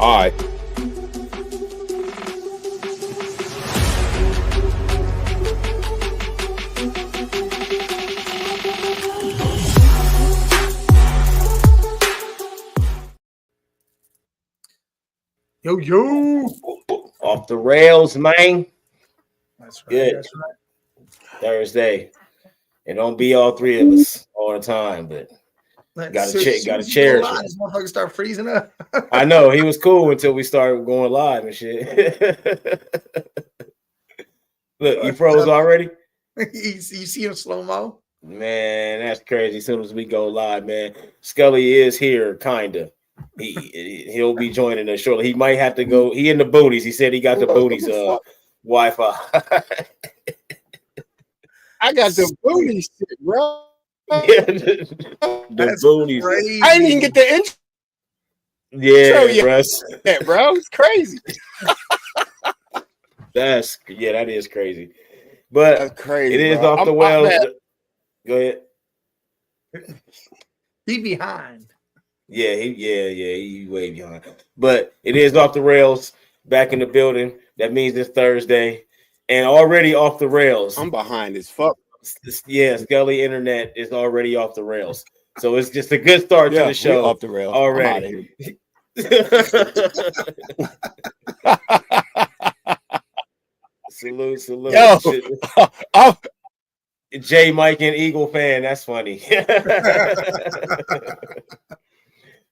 All right. Yo. Off the rails, man. That's right. Good. That's right. Thursday. And don't be all three of us all the time, but gotta cherish it. This motherfucker start freezing up. I know he was cool until we started going live and shit. Look, you froze already? You see him slow-mo? Man, that's crazy. As soon as we go live, man. Scully is here, kinda. He'll be joining us shortly. He might have to go. He in the booties. He said he got the booties Wi-Fi. I got the booty shit, bro. The booties. Crazy. I didn't even get the intro. Yeah, bro. Yeah, bro. It's crazy. That is crazy. But that's crazy. It is bro. off the wells. Go ahead. He behind. Yeah, he way behind. But it is off the rails. Back in the building. That means it's Thursday. And already off the rails. I'm behind as fuck. Yeah, Scully Internet is already off the rails. So it's just a good start to the show. Off the rails Already. Salute. Yo, J. Mike and Eagle fan. That's funny.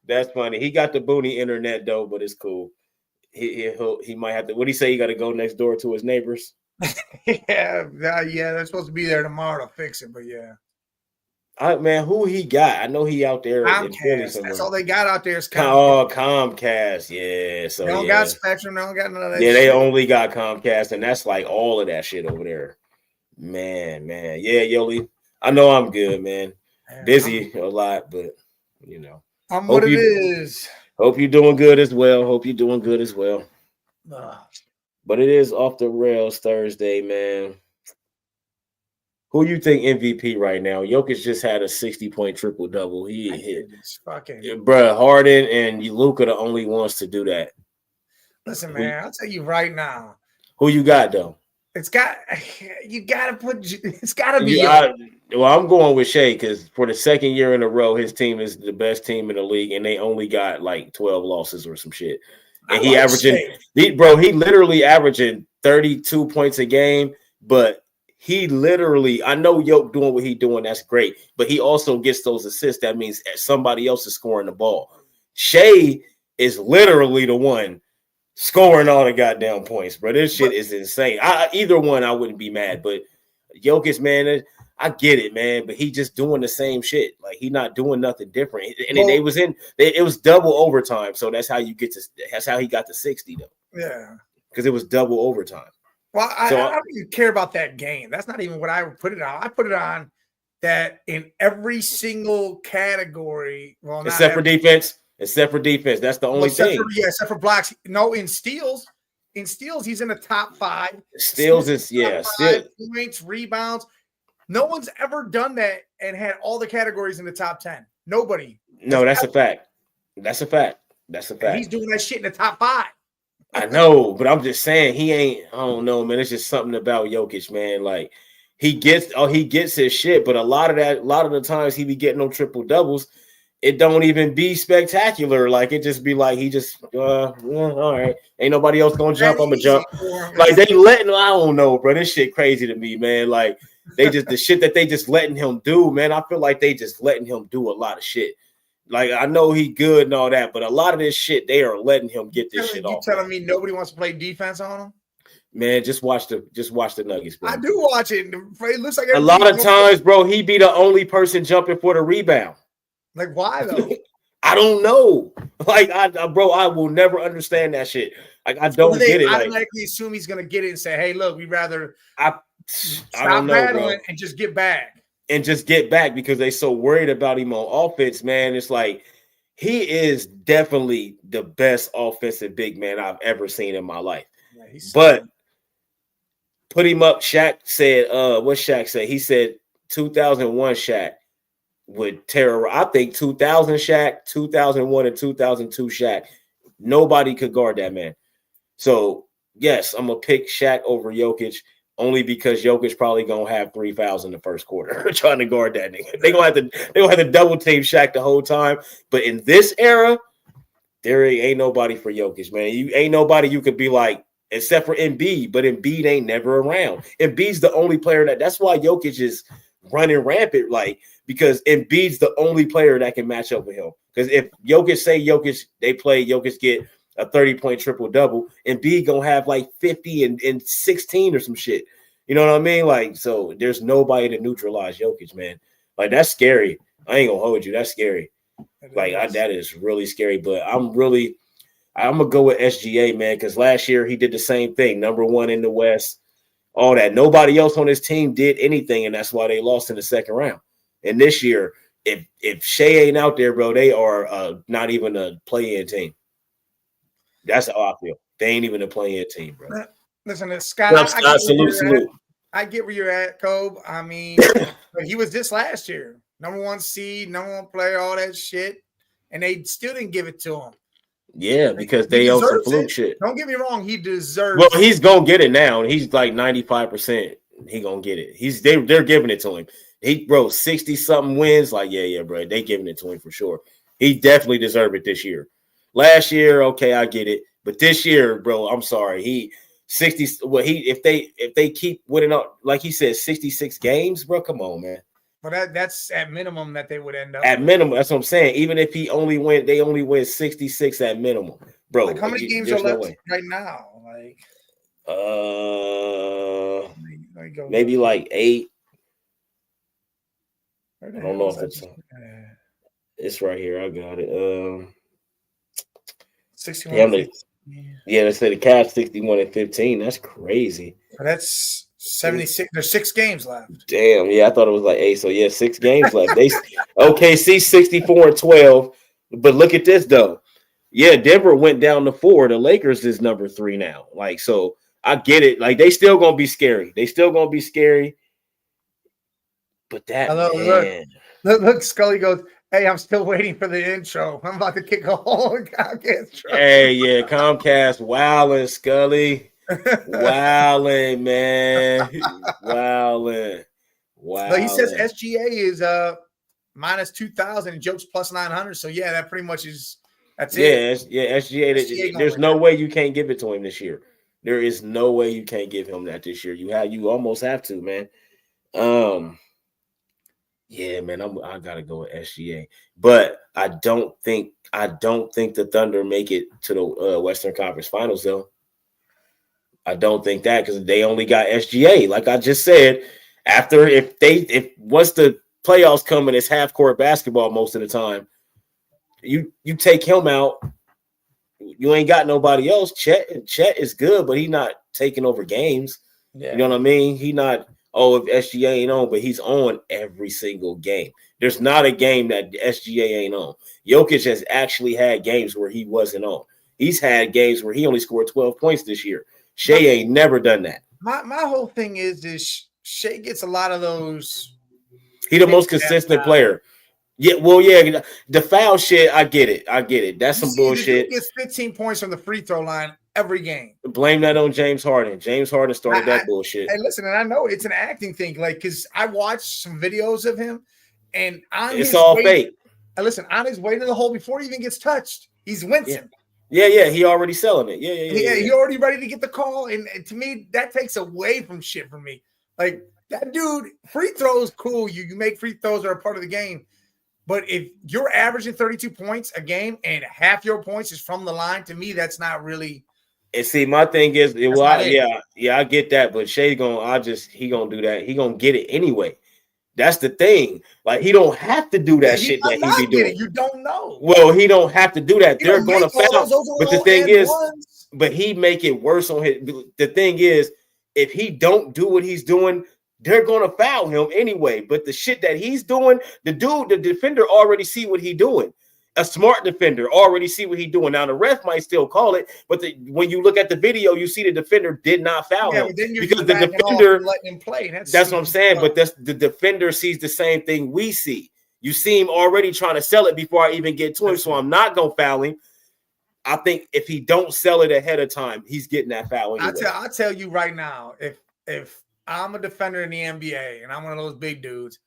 That's funny. He got the booty internet though, but it's cool. He might have to. What do you say? He got to go next door to his neighbors. Yeah. They're supposed to be there tomorrow to fix it, but yeah. Man, who he got? I know he out there. Comcast. That's all they got out there is Comcast. Comcast. Yeah. So they don't got Spectrum. They don't got none of that. Yeah, they only got Comcast, and that's like all of that shit over there. Man. Yeah, Yoli. I know I'm good, man. Busy a lot, but you know. I'm what it is. Hope you're doing good as well. But it is off the rails Thursday, man. Who you think MVP right now? Jokic just had a 60-point triple-double. He hit. Bruh, Harden and Luka the only ones to do that. Listen, man, I'll tell you right now. Who you got, though? It's got to be. Well, I'm going with Shea because for the second year in a row, his team is the best team in the league, and they only got like 12 losses or some shit. And he literally averaging 32 points a game, but he literally, I know Yoke doing what he's doing, that's great, but he also gets those assists. That means somebody else is scoring the ball. Shea is literally the one scoring all the goddamn points, bro. This shit is insane. Either one, I wouldn't be mad, but Jokic, man, I get it, man, but he just doing the same shit. Like he not doing nothing different. And it was double overtime, so that's how he got to 60 though. Yeah, because it was double overtime. Well, I don't even care about that game. That's not even what I put it on. I put it on that in every single category. Well, except for defense. That's the only thing. Except for blocks. No, in steals, he's in the top 5. Steals is points, rebounds. No one's ever done that and had all the categories in the top 10. Nobody. No, that's a fact. That's a fact. And he's doing that shit in the top 5. I know, but I'm just saying he ain't. I don't know, man. It's just something about Jokic, man. Like he gets his shit, but a lot of the times he be getting them triple doubles. It don't even be spectacular. Like it just be like he just all right. Ain't nobody else gonna jump. I'm gonna jump. Like they letting. I don't know, bro. This shit crazy to me, man. Like they just the shit that they just letting him do, man. I feel like they just letting him do a lot of shit. Like I know he good and all that, but a lot of this shit they are letting him get this shit off. You telling me nobody wants to play defense on him? Man, just watch the Nuggets, bro. I do watch it. It looks like a lot of times, bro, he be the only person jumping for the rebound. Like why though? I don't know. Like I will never understand that shit. Like I don't get it. I automatically assume he's gonna get it and say, "Hey, look, we rather stop battling and just get back." And just get back because they so worried about him on offense, man. It's like he is definitely the best offensive big man I've ever seen in my life. Yeah, but put him up. Shaq said, what Shaq said? He said 2001 Shaq would terrorize. I think 2000 Shaq, 2001 and 2002 Shaq Nobody could guard that man. So yes, I'm gonna pick Shaq over Jokic only because Jokic probably gonna have 3 fouls in the first quarter trying to guard that nigga. They gonna have to double team Shaq the whole time. But in this era, there ain't nobody for Jokic, man. You ain't nobody you could be like, except for Embiid, but Embiid ain't never around. Embiid's the only player that's why Jokic is running rampant, like, because Embiid's the only player that can match up with him. Because if Jokic get a 30-point triple-double, Embiid gonna have like 50 and 16 or some shit. You know what I mean? Like, so there's nobody to neutralize Jokic, man. Like, that's scary. I ain't gonna hold you. That's scary. That is really scary. But I'm gonna go with SGA, man, because last year he did the same thing. Number 1 in the West, all that. Nobody else on his team did anything, and that's why they lost in the second round. And this year, if Shea ain't out there, bro, they are not even a play-in team. That's how I feel. They ain't even a play-in team, bro. Listen, Scott, I get where you're at, Kobe. I mean, but he was this last year. Number 1 seed, number 1 player, all that shit. And they still didn't give it to him. Yeah, because they own some fluke shit. Don't get me wrong, he deserves Well, he's gonna get it now. He's like 95%. He gonna get it. They're giving it to him. He 60-something wins. Like, yeah, bro. They giving it to him for sure. He definitely deserved it this year. Last year, okay, I get it. But this year, bro, I'm sorry. If they keep winning up, like he said, 66 games, bro. Come on, man. But that's at minimum that they would end up. At minimum, that's what I'm saying. Even if they only win 66 at minimum, bro. Like, how many games are left right now? Maybe like 8. I don't know if it's right here. I got it. 61. Yeah, they say the Cavs 61-15. That's crazy. That's 76. There's 6 games left. Damn. Yeah, I thought it was like 8. So yeah, 6 games left. OKC 64-12. But look at this though. Yeah, Denver went down to 4. The Lakers is number 3 now. Like, so I get it. Like, they still gonna be scary. But that look, Scully goes, hey, I'm still waiting for the intro. I'm about to kick a hole in Comcast. Hey, yeah, Comcast wilding, Scully. Wilding, man. Wilding. Wow. But he says SGA is minus 2,000 and Jokes plus 900. So yeah, that pretty much is that's it. Yeah, SGA there's no way you can't give it to him this year. There is no way you can't give him that this year. You almost have to, man. Yeah, man, I gotta go with SGA, but I don't think the Thunder make it to the Western Conference Finals though. I don't think that because they only got SGA. Like I just said, if once the playoffs come and it's half court basketball most of the time, you take him out. You ain't got nobody else. Chet is good, but he's not taking over games. Yeah. You know what I mean? He not. Oh, if SGA ain't on, but he's on every single game. There's not a game that SGA ain't on. Jokic has actually had games where he wasn't on. He's had games where he only scored 12 points this year. Shea ain't never done that. My whole thing is Shea gets a lot of those. He the most consistent player. Yeah, well, yeah, the foul shit, I get it. That's some bullshit. He gets 15 points from the free throw line every game. Blame that on James Harden. James Harden started that bullshit. Hey, listen, and I know it's an acting thing, like, because I watched some videos of him, and it's all fake. Listen, on his way to the hole before he even gets touched, he's wincing. Yeah, he already selling it. Yeah. He already ready to get the call, and to me, that takes away from shit from me. Like, that dude, free throws, cool. You make free throws are a part of the game. But if you're averaging 32 points a game and half your points is from the line, to me, that's not really. And see, my thing is, I get that, but Shea he gonna do that. He gonna get it anyway. That's the thing. Like, he don't have to do that shit that he be doing. You don't know. Well, he don't have to do that. They're gonna foul. But the thing is, but he make it worse on his. The thing is, if he don't do what he's doing, they're going to foul him anyway. But the shit that he's doing, the defender already see what he's doing. A smart defender already see what he's doing. Now, the ref might still call it, but when you look at the video, you see the defender did not foul him. Because the defender, letting him play. That's what I'm saying. But the defender sees the same thing we see. You see him already trying to sell it before I even get to him, so I'm not going to foul him. I think if he don't sell it ahead of time, he's getting that foul anyway. I'll tell you right now, if I'm a defender in the NBA and I'm one of those big dudes,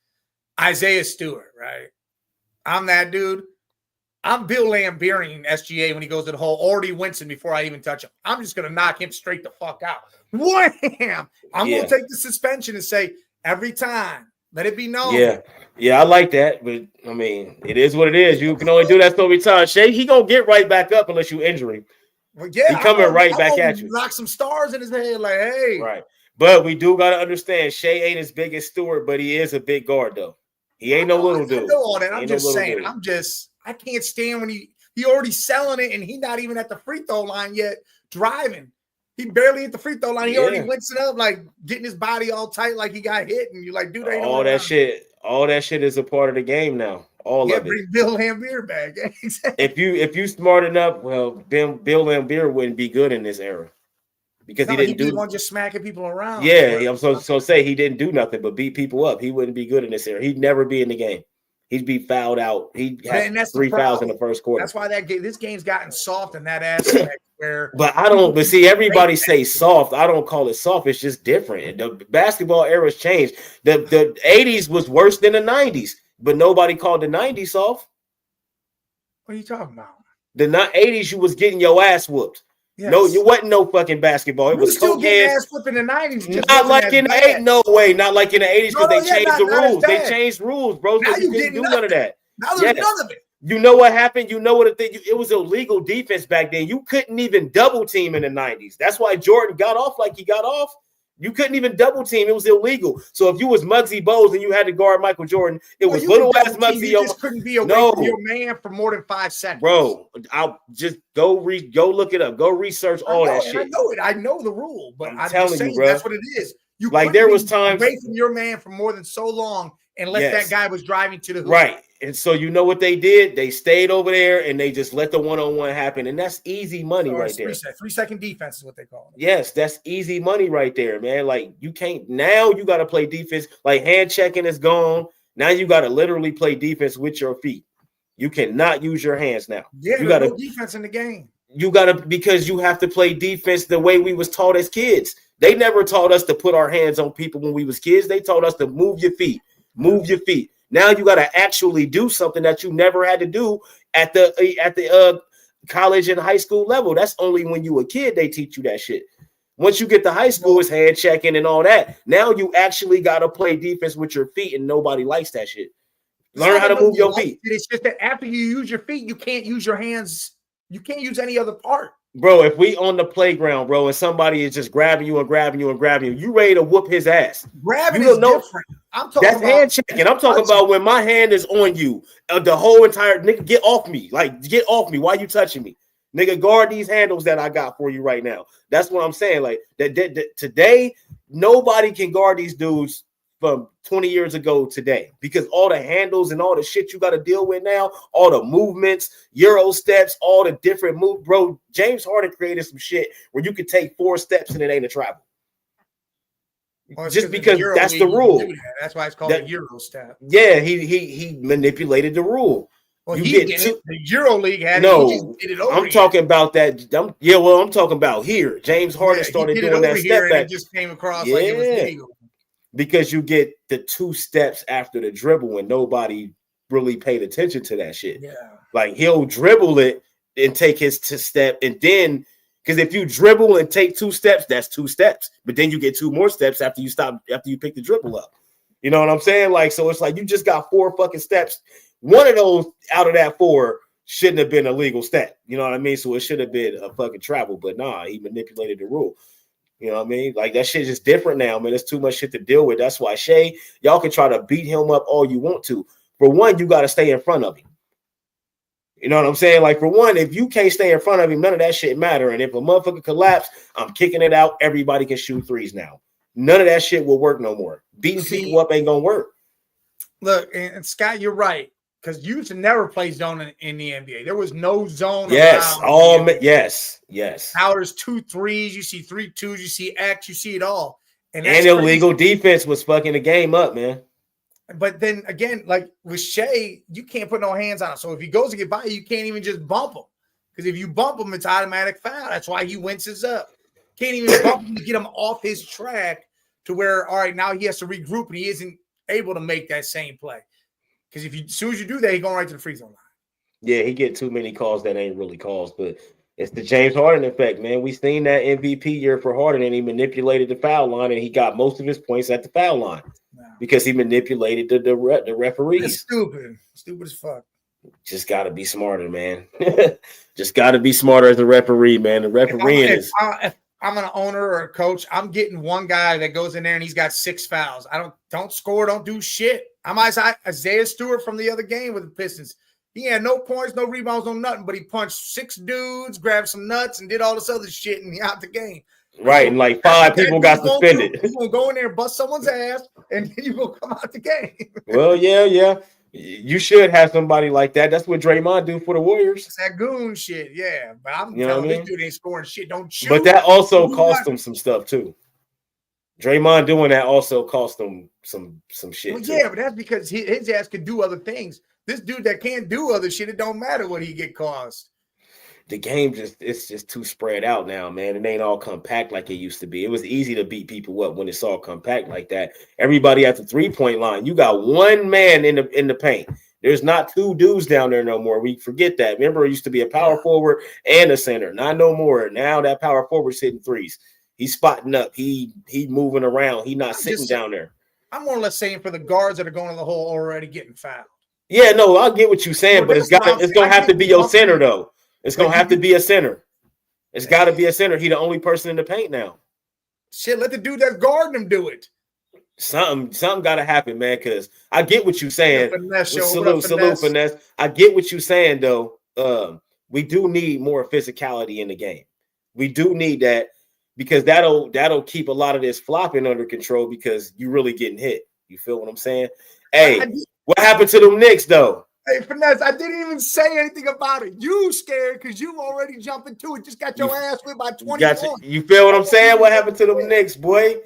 Isaiah Stewart, right? I'm that dude. I'm Bill Lambiering SGA when he goes to the hole, already Winston before I even touch him. I'm just going to knock him straight the fuck out. Wham! I'm going to take the suspension and say, every time, let it be known. Yeah, I like that. But, I mean, it is what it is. You can only do that so many times. Shay, he going to get right back up unless you injure him. Well, yeah, he coming right back at you. Knock some stars in his head like, hey. Right. But we do got to understand, Shea ain't as big as Stewart, but he is a big guard, though. He ain't no little dude. I know all that. I'm just saying. Dude. I can't stand when he already selling it and he not even at the free throw line yet, driving. He barely hit the free throw line. He already winks it up, like getting his body all tight, like he got hit. And you're like, dude, ain't all that shit is a part of the game now. All of it. Bring Bill Lambier back. Exactly. If you smart enough, well, Bill Lambier wouldn't be good in this era. Because he didn't do one just smacking people around. Yeah, I'm so say he didn't do nothing but beat people up. He wouldn't be good in this era. He'd never be in the game. He'd be fouled out. He'd have 3 fouls in the first quarter. That's why this game's gotten soft in that aspect. But see, everybody say soft. I don't call it soft. It's just different. The basketball era's changed. The 80s was worse than the 90s, but nobody called the 90s soft. What are you talking about? The 80s, you was getting your ass whooped. Yes. No, you wasn't no fucking basketball. It was still getting ass whooped in the 90s. Not like in the 80s. No way. Not like in the 80s because they changed the rules. They changed rules, bro. So you didn't do none of that. Now there's none of it. You know what happened? You know what the thing? It was illegal defense back then. You couldn't even double team in the 90s. That's why Jordan got off like he got off. You couldn't even double team. It was illegal. So if you was Muggsy Bogues and you had to guard Michael Jordan, it was little ass Muggsy. You just couldn't be away from your man for more than 5 seconds. Bro, I'll just go look it up. Go research all that shit. I know it. I know the rule, but I'm telling you, bro. That's what it is. You like there was times away from your man for more than so long unless that guy was driving to the hoop. Right. And so you know what they did? They stayed over there and they just let the one-on-one happen. And that's easy money right there. 3-second defense is what they call it. Yes, that's easy money right there, man. Like you can't now you got to play defense. Like hand checking is gone. Now you got to literally play defense with your feet. You cannot use your hands now. Yeah, you got no defense in the game. You got to because you have to play defense the way we was taught as kids. They never taught us to put our hands on people when we was kids. They taught us to move your feet. Move your feet. Now you got to actually do something that you never had to do at the college and high school level. That's only when you a kid they teach you that shit. Once you get to high school, it's hand checking and all that. Now you actually got to play defense with your feet, and nobody likes that shit. Learn how to move your feet. It's just that after you use your feet, you can't use your hands. You can't use any other part. Bro, if we on the playground, bro, and somebody is just grabbing you and grabbing you and grabbing you, you ready to whoop his ass. Grabbing is different. I'm talking that's hand checking. I'm talking about when my hand is on you, the whole entire nigga, get off me. Like, get off me. Why you touching me? Nigga, guard these handles that I got for you right now. That's what I'm saying. Like, that today, nobody can guard these dudes from 20 years ago today because all the handles and all the shit you got to deal with now, all the movements, Euro steps, all the different moves. Bro, James Harden created some shit where you could take 4 steps and it ain't a travel. Well, just because that's the rule. That's why it's called a Euro step. Yeah, he manipulated the rule. Well, the Euro League had no. He just did it over I'm talking about that. I'm talking about here. James Harden started doing that step back. It just came across like it was illegal. Because you get the 2 steps after the dribble and nobody really paid attention to that shit. Yeah. Like he'll dribble it and take his step. And then, because if you dribble and take 2 steps, that's 2 steps. But then you get 2 more steps after you pick the dribble up. You know what I'm saying? Like, so it's like you just got 4 fucking steps. One of those out of that 4 shouldn't have been a legal step. You know what I mean? So it should have been a fucking travel. But nah, he manipulated the rule. You know what I mean? Like that shit is different now, man. There's too much shit to deal with. That's why Shea, y'all can try to beat him up all you want to. For one, you got to stay in front of him. You know what I'm saying? Like for one, if you can't stay in front of him, none of that shit matter. And if a motherfucker collapse, I'm kicking it out. Everybody can shoot threes now. None of that shit will work no more. Beating people up ain't gonna work. Look, and Scott, you're right. Because you used to never play zone in the NBA. There was no zone. Yes, yes. Now there's 2 threes. You see 3 2s. You see X. You see it all. And illegal defense was fucking the game up, man. But then again, like with Shea, you can't put no hands on him. So if he goes to get by, you can't even just bump him Because if you bump him, it's automatic foul. That's why he winces up. Can't even bump him to get him off his track to where, all right, now he has to regroup and he isn't able to make that same play. Because as soon as you do that, he's going right to the free throw line. Yeah, he get too many calls that ain't really calls, but it's the James Harden effect, man. We seen that MVP year for Harden, and he manipulated the foul line, and he got most of his points at the foul line because he manipulated the referees. It's stupid as fuck. Just got to be smarter, man. Just got to be smarter as a referee, man. The refereeing is. If I'm an owner or a coach, I'm getting one guy that goes in there and he's got 6 fouls. I don't score, don't do shit. I'm Isaiah Stewart from the other game with the Pistons. He had no points, no rebounds, no nothing, but he punched 6 dudes, grabbed some nuts, and did all this other shit, and he out the game. Right, and like 5 people got suspended. You're going to go in there and bust someone's ass, and then you're going to come out the game. Well, yeah. You should have somebody like that. That's what Draymond do for the Warriors. It's that goon shit, yeah. But I'm you telling this dude ain't scoring shit. Don't shoot. But that also cost him some stuff, too. Draymond doing that also cost him some shit. Well, yeah, but that's because his ass could do other things. This dude that can't do other shit, it don't matter what he get cost. The game it's just too spread out now, man. It ain't all compact like it used to be. It was easy to beat people up when it's all compact like that. Everybody at the 3-point line. You got one man in the paint. There's not 2 dudes down there no more. We forget that. Remember, it used to be a power forward and a center. Not no more. Now that power forward's hitting threes. He's spotting up. He moving around. He not sitting down there. I'm more or less saying for the guards that are going to the hole already getting fouled. Yeah, no, I get what you're saying, but it's gonna have to be your center though. It's gonna have to be a center. It's got to be a center. He the only person in the paint now. Shit, let the dude that's guarding him do it. Something got to happen, man. Because I get what you're saying. Salute, finesse. I get what you're saying though. We do need more physicality in the game. We do need that because that'll keep a lot of this flopping under control because you really getting hit. You feel what I'm saying? Hey. What happened to them Knicks, though? Hey, Finesse, I didn't even say anything about it. You scared because you already jumped into it. Just got your ass whipped by 20 points. You feel what I'm saying? What happened to them Knicks, boy?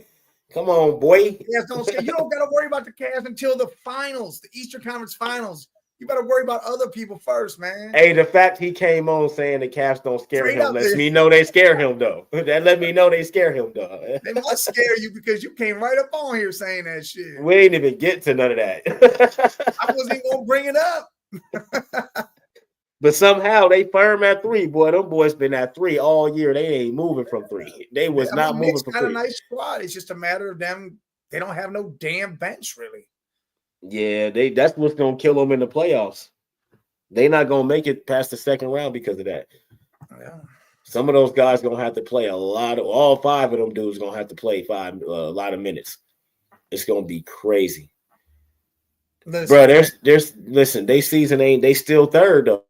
Come on, boy. You don't got to worry about the Cavs until the finals, the Eastern Conference Finals. You better worry about other people first, man. Hey, the fact he came on saying the Cavs don't scare him lets me know they scare him, though. That let me know they scare him, though. They must scare you because you came right up on here saying that shit. We ain't even get to none of that. I wasn't going to bring it up. But somehow they firm at 3, boy. Them boys been at 3 all year. They ain't moving from 3. They was not moving from 3. Got a nice squad. It's just a matter of them. They don't have no damn bench, really. Yeah, that's what's gonna kill them in the playoffs. They not gonna make it past the second round because of that. Yeah. Some of those guys gonna have to play all 5 of them dudes gonna have to play a lot of minutes. It's gonna be crazy. Bro, listen, they season they still third though.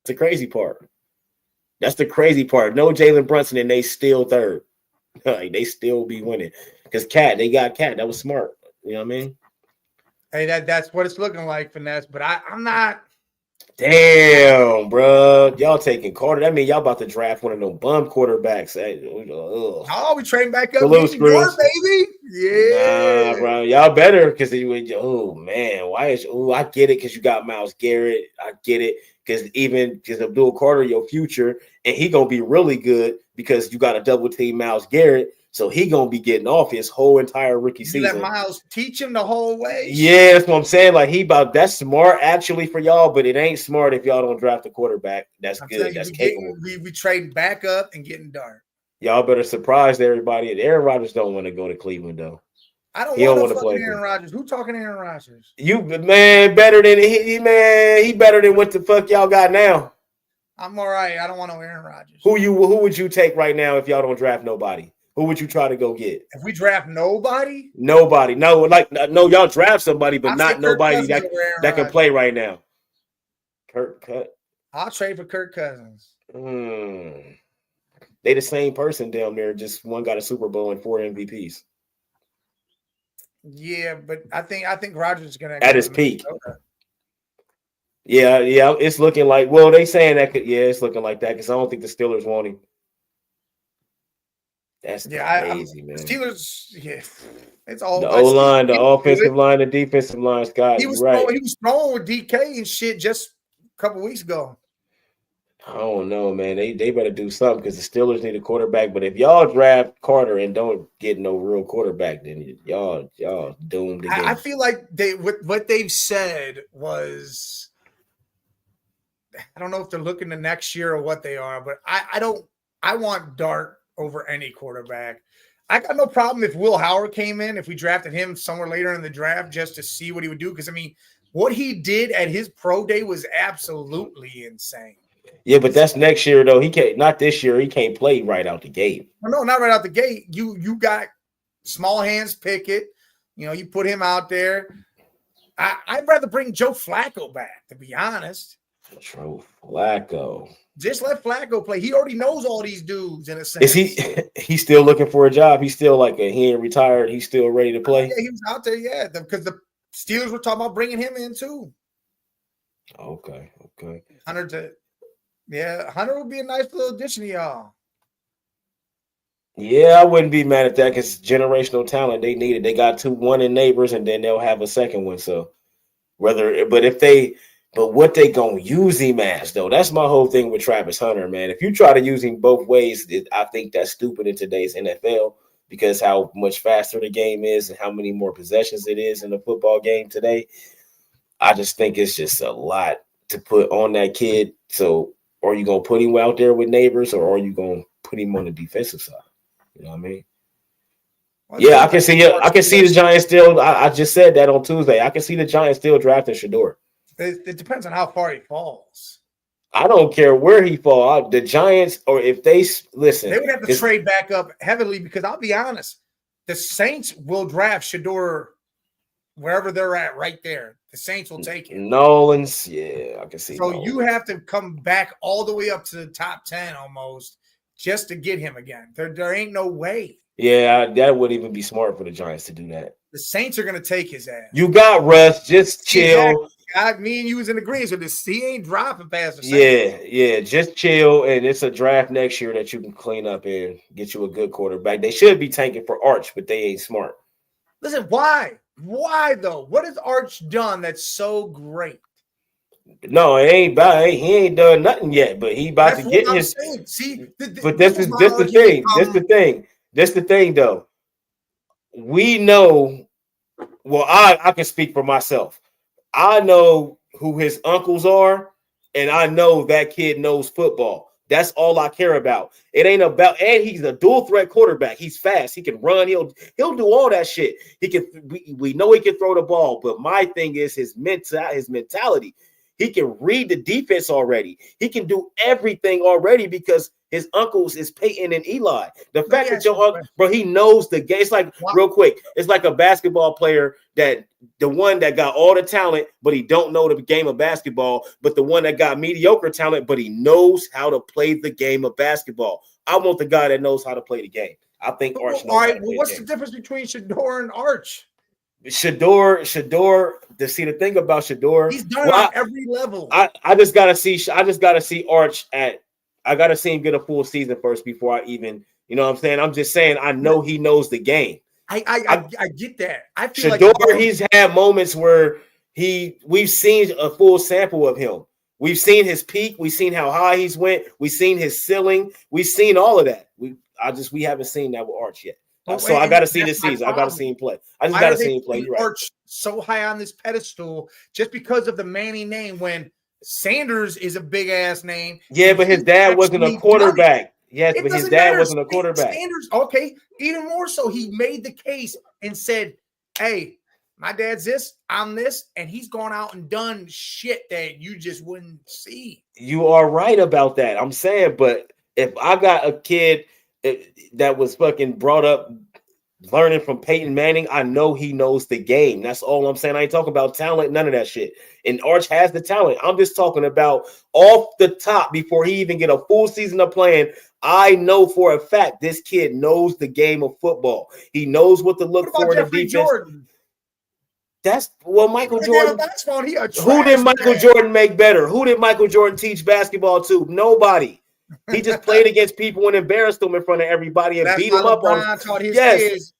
That's the crazy part. That's the crazy part. No Jalen Brunson and they still third. Like, they still be winning. Because they got Cat. That was smart. You know what I mean? Hey, that's what it's looking like, Finesse. But I'm not. Damn, bro. Y'all taking Carter. That mean y'all about to draft one of them bum quarterbacks. Oh, we trading back up. Baby. Yeah. Nah, bro. Y'all better because oh man. I get it because you got Myles Garrett. I get it. Because Abdul Carter, your future, and he gonna be really good because you got a double team Myles Garrett. So he gonna be getting off his whole entire rookie season. Let Myles teach him the whole way. Yeah, that's what I'm saying. Like that's smart actually for y'all, but it ain't smart if y'all don't draft a quarterback. That's good. That's capable. We trading back up and getting dark. Y'all better surprise everybody. Aaron Rodgers don't want to go to Cleveland though. I don't want to play Aaron Rodgers. Who talking Aaron Rodgers? You man better than he better than what the fuck y'all got now. I'm all right. I don't want no Aaron Rodgers. Who would you take right now if y'all don't draft nobody? Who would you try to go get? If we draft nobody? Nobody. No, y'all draft somebody, but not nobody that can play right now. I'll trade for Kirk Cousins. They the same person down there, just one got a Super Bowl and 4 MVPs. Yeah, but I think Rodgers is gonna at his peak. Yeah, it's looking like they saying that it's looking like that because I don't think the Steelers want him. That's crazy, man. Steelers, it's all the O-line, the offensive line, the defensive line. Scott, he was throwing with DK and shit just a couple weeks ago. I don't know, man. They better do something because the Steelers need a quarterback. But if y'all draft Carter and don't get no real quarterback, then y'all doomed again. I feel like what they've said was, I don't know if they're looking to next year or what they are, but I want Dart over any quarterback. I got no problem if Will Howard came in, if we drafted him somewhere later in the draft just to see what he would do. Because, I mean, what he did at his pro day was absolutely insane. Yeah, but that's next year, though. He can't, not this year. He can't play right out the gate. Well, no, not right out the gate. You got small hands Pickett. You know, you put him out there. I'd rather bring Joe Flacco back, to be honest. Joe Flacco. Just let Flacco play. He already knows all these dudes in a sense. Is he's still looking for a job? He's still he ain't retired. He's still ready to play. Yeah, he was out there, yeah, because the Steelers were talking about bringing him in too. Okay. Hunter would be a nice little addition to y'all. Yeah, I wouldn't be mad at that because generational talent they need it. They got one in Neighbors, and then they'll have a second one. So what they gonna use him as though? That's my whole thing with Travis Hunter, man. If you try to use him both ways, I think that's stupid in today's NFL because how much faster the game is and how many more possessions it is in the football game today. I just think it's just a lot to put on that kid. So, are you gonna put him out there with Neighbors, or are you gonna put him on the defensive side? You know what I mean? Well, yeah, I can see it. I can see the Giants still. I just said that on Tuesday. I can see the Giants still drafting Shedeur. It depends on how far he falls. I don't care where he falls. The Giants, or if they listen, they would have to trade back up heavily because I'll be honest, the Saints will draft Shedeur wherever they're at right there. The Saints will take it. Nolan's, yeah, I can see. So you have to come back all the way up to the top 10 almost just to get him again. There ain't no way. Yeah, that wouldn't even be smart for the Giants to do that. The Saints are going to take his ass. You got Russ. Just chill. Exactly. Me and you was in agreement with this. He ain't dropping past the Saints. Yeah. Just chill, and it's a draft next year that you can clean up and get you a good quarterback. They should be tanking for Arch, but they ain't smart. Listen, why? Why though? What has Arch done that's so great? No, he ain't done nothing yet, but he about to get his. See, but this is the thing. That's the thing, though. We know. Well, I can speak for myself. I know who his uncles are, and I know that kid knows football. That's all I care about. It ain't about, and he's a dual threat quarterback. He's fast. He can run. He'll do all that shit. He can. We know he can throw the ball, but my thing is his mentality. He can read the defense already. He can do everything already because his uncles is Peyton and Eli. The fact that your uncle, bro, he knows the game. It's like real quick. It's like a basketball player that the one that got all the talent, but he don't know the game of basketball. But the one that got mediocre talent, but he knows how to play the game of basketball. I want the guy that knows how to play the game. I think Arch. All right. Well, what's the difference between Shedeur and Arch? Shedeur. To see the thing about Shedeur, he's done on every level. I just gotta see Arch at. I gotta see him get a full season first before I even. You know what I'm saying? I'm just saying. I know he knows the game. I get that. I feel Shedeur, he's had moments where we've seen a full sample of him. We've seen his peak. We've seen how high he's went. We've seen his ceiling. We've seen all of that. We haven't seen that with Arch yet. So I got to see this season. I got to see him play. I just got to see him play. You're right. Arch so high on this pedestal just because of the Manning name when Sanders is a big ass name. Yeah, but his dad wasn't a quarterback. Yes, but his dad wasn't a quarterback. Sanders, okay, even more so, he made the case and said, hey, my dad's this, I'm this, and he's gone out and done shit that you just wouldn't see. You are right about that. I'm saying, but if I got a kid that was fucking brought up learning from Peyton Manning, I know he knows the game. That's all I'm saying. I ain't talking about talent, none of that shit. And Arch has the talent. I'm just talking about off the top before he even get a full season of playing. I know for a fact this kid knows the game of football. He knows what to look for in the defense. Jordan? That's what Michael Jordan. Who did Michael Jordan make better? Who did Michael Jordan teach basketball to? Nobody. He just played against people and embarrassed them in front of everybody and beat them up on. Yes,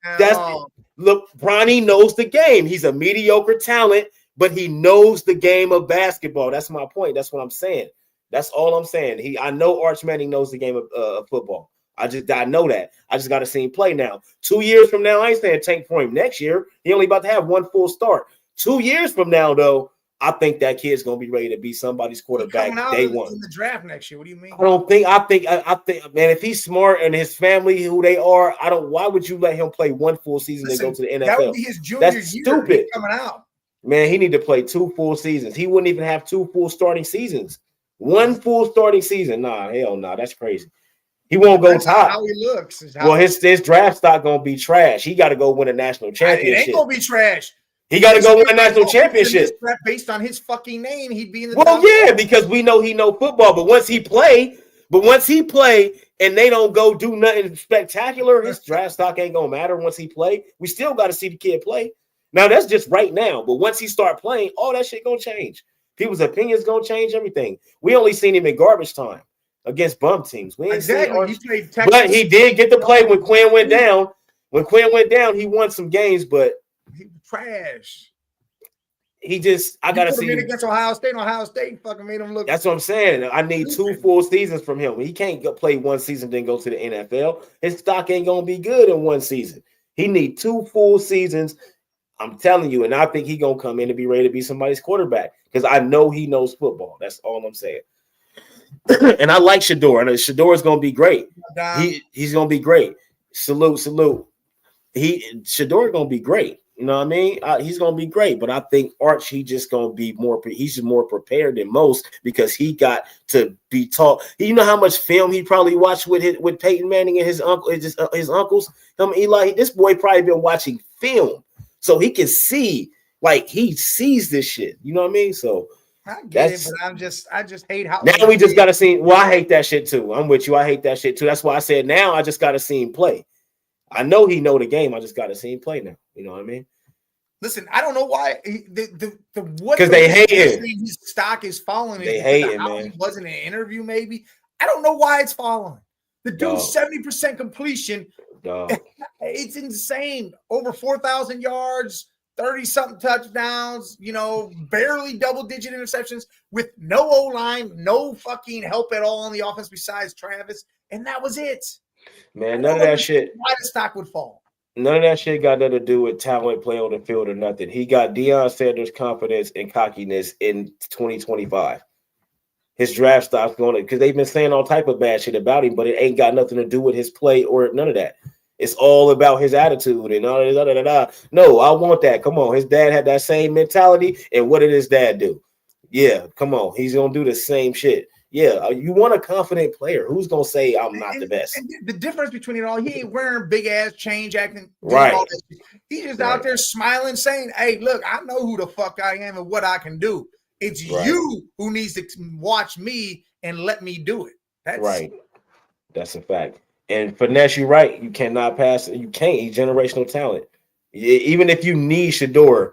look. Bronny knows the game. He's a mediocre talent, but he knows the game of basketball. That's my point. That's what I'm saying. That's all I'm saying. I know Arch Manning knows the game of football. I know that. I just got to see him play now. 2 years from now, I ain't saying tank for him next year. He only about to have one full start. 2 years from now, though, I think that kid's gonna be ready to be somebody's quarterback day one in the draft next year. What do you mean? I think, man, if he's smart and his family who they are, why would you let him play one full season and go to the NFL? That would be his junior year. Stupid. Coming out. Man, he need to play 2 full seasons. He wouldn't even have 2 full starting seasons. 1 full starting season. Nah, hell no, that's crazy. He won't go top. How he looks. Well, his draft stock gonna be trash. He got to go win a national championship. It ain't gonna be trash. He got to go win a national championship. Based on his fucking name, he'd be in the. Well, yeah, because we know he know football. But once he play, and they don't go do nothing spectacular, his draft stock ain't gonna matter. Once he play, we still got to see the kid play. Now that's just right now. But once he start playing, all that shit gonna change. People's opinions gonna change everything. We only seen him in garbage time against bum teams. We ain't exactly. But he did get to play when Quinn went down. When Quinn went down, he won some games, but. He trash. I gotta see him against Ohio State. Ohio State fucking made him look. That's what I'm saying. I need 2 full seasons from him. He can't play 1 season then go to the NFL. His stock ain't gonna be good in 1 season. He need 2 full seasons. I'm telling you, and I think he gonna come in and be ready to be somebody's quarterback because I know he knows football. That's all I'm saying. And I like Shedeur, and Shedeur is gonna be great. He's gonna be great. Salute. Shedeur gonna be great. You know what I mean? He's gonna be great, but I think Arch, he's just more prepared than most because he got to be taught. You know how much film he probably watched with Peyton Manning and his uncles. Eli. This boy probably been watching film, so he can see. Like he sees this shit. You know what I mean? So I get it, but I just hate how. Now we just gotta see. Well, I hate that shit too. I'm with you. I hate that shit too. That's why I said now I just gotta see him play. I know he know the game. I just got to see him play now. You know what I mean? Listen, I don't know why because they hate him. His stock is falling. They hate him, man. He wasn't an interview, maybe. I don't know why it's falling. The dude's 70% completion. It's insane. Over 4,000 yards, 30-something touchdowns. Barely double-digit interceptions with no O-line, no fucking help at all on the offense besides Travis, and that was it. Man, none of that shit. Why the stock would fall? None of that shit got nothing to do with talent, play on the field, or nothing. He got Deion Sanders' confidence and cockiness in 2025. His draft stock's going to because they've been saying all type of bad shit about him, but it ain't got nothing to do with his play or none of that. It's all about his attitude and all that. No, I want that. Come on, his dad had that same mentality, and what did his dad do? Yeah, come on, he's gonna do the same shit. Yeah, you want a confident player. Who's going to say I'm not the best? And the difference between it all, he ain't wearing big-ass change acting. Right. He's just out there smiling, saying, hey, look, I know who the fuck I am and what I can do. It's you who needs to watch me and let me do it. That's right. That's a fact. And Finesse, you're right. You cannot pass. You can't. He's generational talent. Even if you need Shedeur,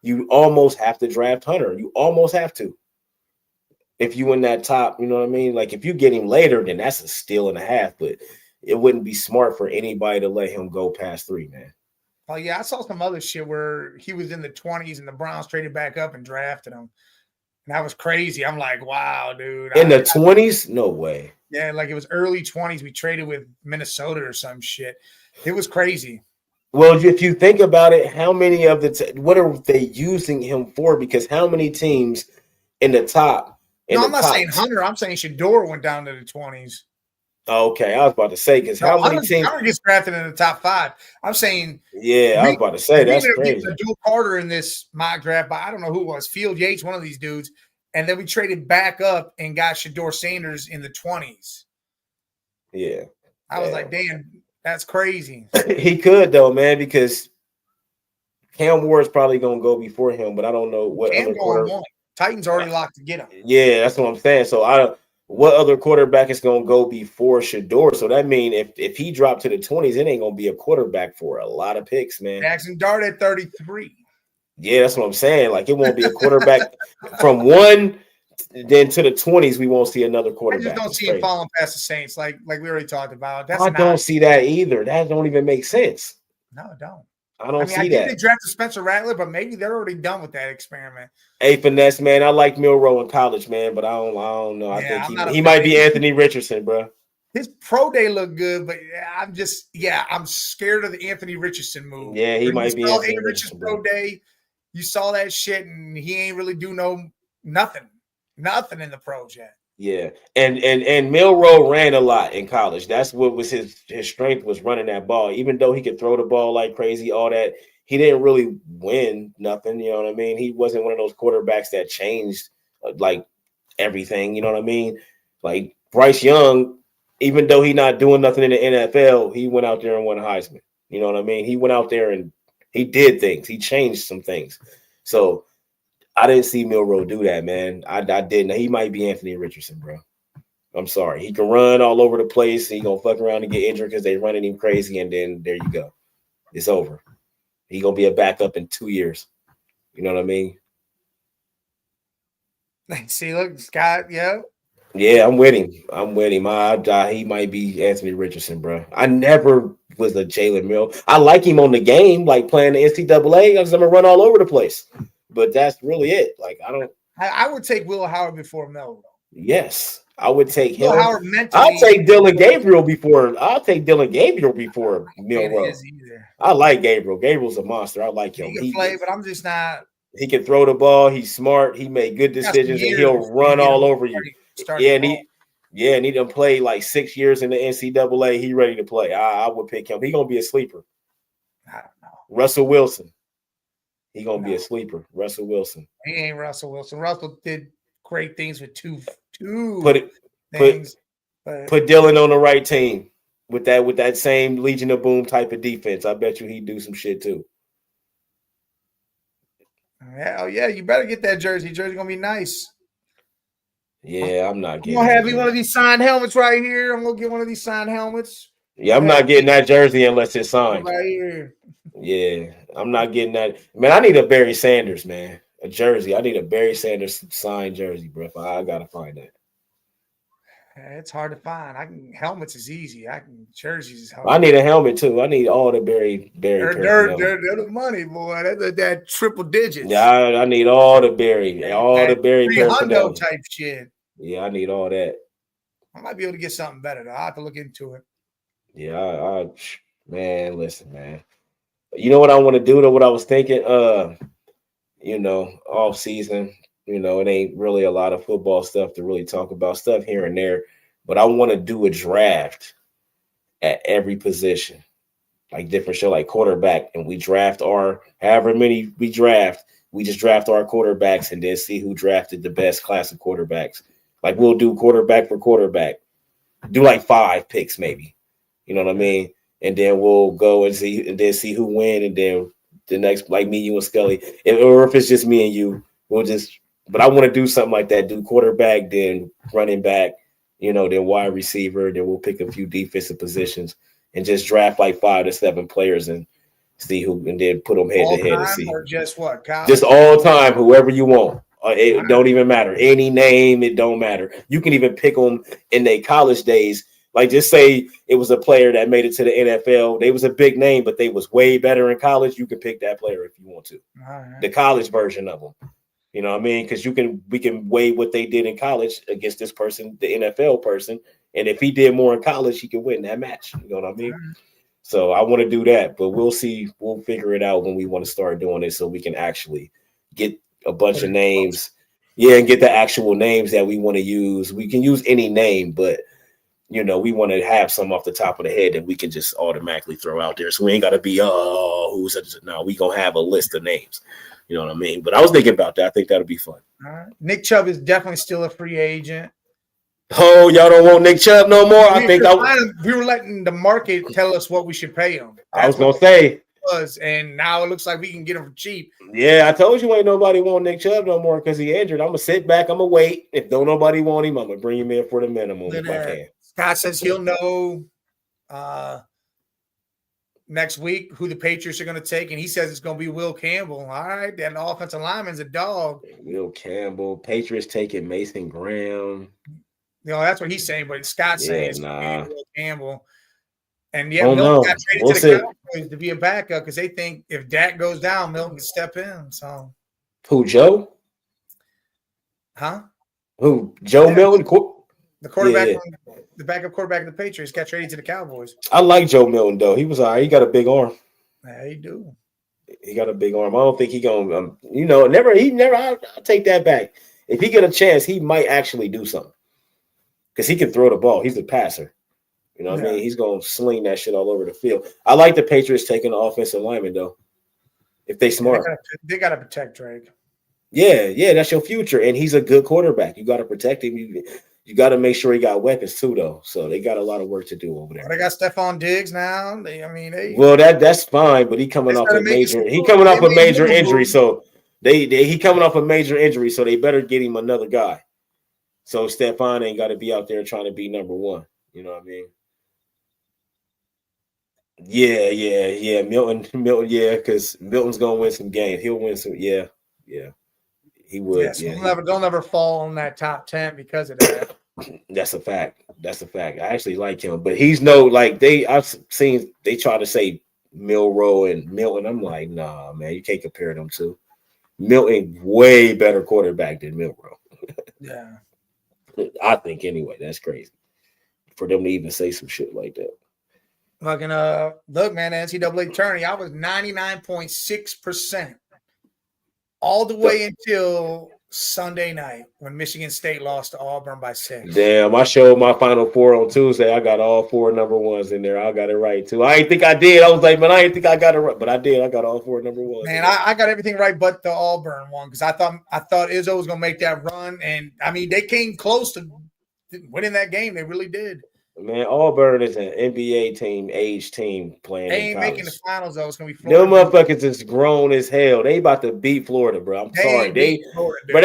you almost have to draft Hunter. You almost have to. If you in that top, you know what I mean? Like if you get him later, then that's a steal and a half. But it wouldn't be smart for anybody to let him go past 3, man. Oh yeah, I saw some other shit where he was in the 20s and the Browns traded back up and drafted him. And that was crazy. I'm like, wow, dude. In the 20s? No way. Yeah, like it was early 20s. We traded with Minnesota or some shit. It was crazy. Well, if you think about it, how many of what are they using him for? Because how many teams in the top? I'm not saying Hunter. I'm saying Shedeur went down to the 20s. Okay, I was about to say because how many teams? Hunter gets drafted in the top 5. I'm saying. Yeah, I was about to say that's crazy. Dual Carter in this mock draft, but I don't know who it was. Field Yates, one of these dudes, and then we traded back up and got Shedeur Sanders in the 20s. Yeah, I was like, damn, that's crazy. He could though, man, because Cam Ward's probably gonna go before him, but I don't know what other quarterback. Titans already locked to get him. Yeah, that's what I'm saying. So what other quarterback is going to go before Shedeur? So that means if he dropped to the 20s, it ain't going to be a quarterback for a lot of picks, man. Jackson Dart at 33. Yeah, that's what I'm saying. Like it won't be a quarterback from 1 then to the 20s. We won't see another quarterback. I just don't see him falling past the Saints, like we already talked about. I don't see that either. That don't even make sense. No, it don't. I don't I see think that. they drafted Spencer Rattler, but maybe they're already done with that experiment. Hey, finesse, man. I like Milroe in college, man, but I don't know. I Yeah, think I'm not a he might fan. be Anthony Richardson, bro. His pro day looked good, but I'm scared of the Anthony Richardson move. Yeah, he When might you be saw Anthony A. Richardson Richardson, pro bro. day, you saw that shit, and he ain't really do nothing in the pros yet. Yeah, and Milroe ran a lot in college. That's what was his strength, was running that ball. Even though he could throw the ball like crazy, all that, he didn't really win nothing. You know what I mean? He wasn't one of those quarterbacks that changed like everything. You know what I mean? Like Bryce Young, even though he not doing nothing in the NFL, he went out there and won a Heisman. You know what I mean? He went out there and he did things. He changed some things. So I didn't see Milroe do that, man. I didn't. He might be Anthony Richardson, bro. I'm sorry. He can run all over the place. He gonna fuck around and get injured because they running him crazy, and then there you go. It's over. He gonna be a backup in 2 years. You know what I mean? See, look, Scott, yeah. Yeah, I'm with him. He might be Anthony Richardson, bro. I never was a Jalen Mill. I like him on the game, like playing the NCAA, because I'm gonna run all over the place. But that's really it. Like I would take Will Howard before Mel. Yes, I would take him. Will Howard mentally. I'll take Dylan Gabriel before Milroe. I like Gabriel. Gabriel's a monster. I like him. He can play, but I'm just not. He can throw the ball. He's smart. He made good decisions, and he'll run all over you. Yeah, and he done played like 6 years in the NCAA. He ready to play. I would pick him. He gonna be a sleeper. I don't know. Russell Wilson. He gonna be a sleeper. Russell Wilson. He ain't Russell Wilson. Russell did great things with two put Dylan on the right team with that same Legion of Boom type of defense. I bet you he'd do some shit too. Hell yeah, you better get that jersey. Jersey gonna be nice. Yeah, I'm not getting. I'm gonna have me one of these signed helmets right here. I'm gonna get one of these signed helmets. Yeah, I'm not getting that jersey unless it's signed. Right here. Yeah, I'm not getting that. Man, I need a Barry Sanders, man. A jersey. I need a Barry Sanders signed jersey, bro. I gotta find that. It's hard to find. Helmets is easy. Jerseys is hard. I need a helmet too. I need all the Barry. They're the money, boy. That triple digits. Yeah, I need all the Barry. The Barry personnel type shit. Yeah, I need all that. I might be able to get something better though. I'll have to look into it. Yeah, man, listen, man. You know what I want to do though? What I was thinking, off season, it ain't really a lot of football stuff to really talk about, stuff here and there, but I want to do a draft at every position, like different show, like quarterback, and we draft however many we draft, we just draft our quarterbacks and then see who drafted the best class of quarterbacks. Like we'll do quarterback for quarterback, do like 5 picks maybe, you know what I mean? And then we'll go and see who win, and then the next, like me, you and Scully, or if it's just me and you, we'll just. But I want to do something like that: do quarterback, then running back, then wide receiver, then we'll pick a few defensive positions and just draft like 5 to 7 players and see who, and then put them head to head and see. Or just what? College? Just all time, whoever you want. It don't even matter. Any name, it don't matter. You can even pick them in their college days. Like just say it was a player that made it to the NFL. They was a big name, but they was way better in college. You can pick that player if you want to. Right. The college version of them. You know what I mean? Because we can weigh what they did in college against this person, the NFL person. And if he did more in college, he could win that match. You know what I mean? Right. So I want to do that, but we'll see. We'll figure it out when we want to start doing it so we can actually get a bunch of names. Yeah, and get the actual names that we want to use. We can use any name, but we want to have some off the top of the head that we can just automatically throw out there. So we ain't got to be, no, we going to have a list of names. You know what I mean? But I was thinking about that. I think that'll be fun. All right. Nick Chubb is definitely still a free agent. Oh, y'all don't want Nick Chubb no more? We were letting the market tell us what we should pay him. I was going to say. And now it looks like we can get him for cheap. Yeah, I told you ain't nobody want Nick Chubb no more because he injured. I'm going to sit back. I'm going to wait. If don't nobody want him, I'm going to bring him in for the minimum if I can. Scott says he'll know next week who the Patriots are going to take, and he says it's going to be Will Campbell. All right, that offensive lineman's a dog. Will Campbell. Patriots taking Mason Graham. That's what he's saying, but Scott's saying it's Will Campbell. And yeah, Oh, Milton no. got traded We'll to see. the Cowboys to be a backup because they think if Dak goes down, Milton can step in. So, Who, Joe? huh? Who, Joe Yeah. Milton? The quarterback, Yeah. the backup quarterback of the Patriots, got traded to the Cowboys. I like Joe Milton, though. He was all right. He got a big arm. Yeah, he do. He got a big arm. I don't think he gonna, I'll take that back. If he get a chance, he might actually do something because he can throw the ball. He's a passer. You know what I mean? He's gonna sling that shit all over the field. I like the Patriots taking the offensive lineman though, if they smart. They gotta protect Drake. Yeah, that's your future, and he's a good quarterback. You got to protect him. You got to make sure he got weapons too, though. So they got a lot of work to do over there. They got Stephon Diggs now. Well, that's fine, but he coming off a major injury, so he coming off a major injury, so they better get him another guy. So Stephon ain't got to be out there trying to be number one. You know what I mean? Yeah. Milton, yeah, because Milton's gonna win some games. He'll win some. Yeah. He would. Yes, don't ever fall on that top 10 because of that. That's a fact. I actually like him, but he's I've seen they try to say Milroe and Milton. I'm like, nah, man, you can't compare them two. Milton, way better quarterback than Milroe. Yeah. I think anyway. That's crazy for them to even say some shit like that. Fucking look, man, NCAA tourney, I was 99.6% all the way until Sunday night when Michigan State lost to Auburn by 6. Damn, I showed my Final Four on Tuesday. I got all 4 number ones in there. I got it right too. I didn't think I did. I was like, man, I didn't think I got it right, but I did. I got all 4 number ones. Man, I got everything right but the Auburn one because I thought Izzo was gonna make that run, and I mean they came close to winning that game. They really did. Man, Auburn is an NBA team, age team playing. They ain't in making the finals though. It's gonna be Florida. Them motherfuckers is grown as hell. They about to beat Florida, bro. I'm sorry. They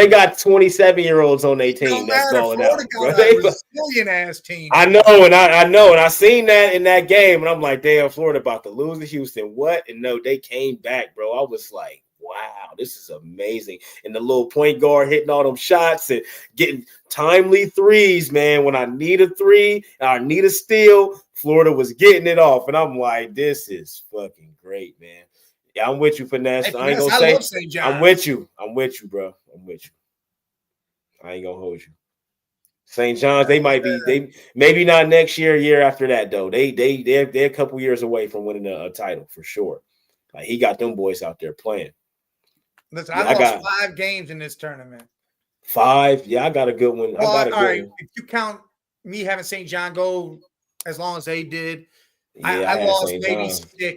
got 27-year-olds on their team that's balling out. Bro. They Brazilian ass team. I know, and I seen that in that game, and I'm like, damn, Florida about to lose to Houston. What? And no, they came back, bro. I was like, wow, this is amazing. And the little point guard hitting all them shots and getting timely threes, man. When I need a 3, I need a steal, Florida was getting it off. And I'm like, this is fucking great, man. Yeah, I'm with you, Finesse. Hey, I ain't gonna love say St. John's. I'm with you, bro. I'm with you. I ain't gonna hold you. St. John's, they might be, maybe not next year after that, though. They're a couple years away from winning a title for sure. Like he got them boys out there playing. Listen, I lost 5 games in this tournament. 5? Yeah, I got a good one. Well, all right. If you count me having St. John go as long as they did, yeah, I lost maybe 7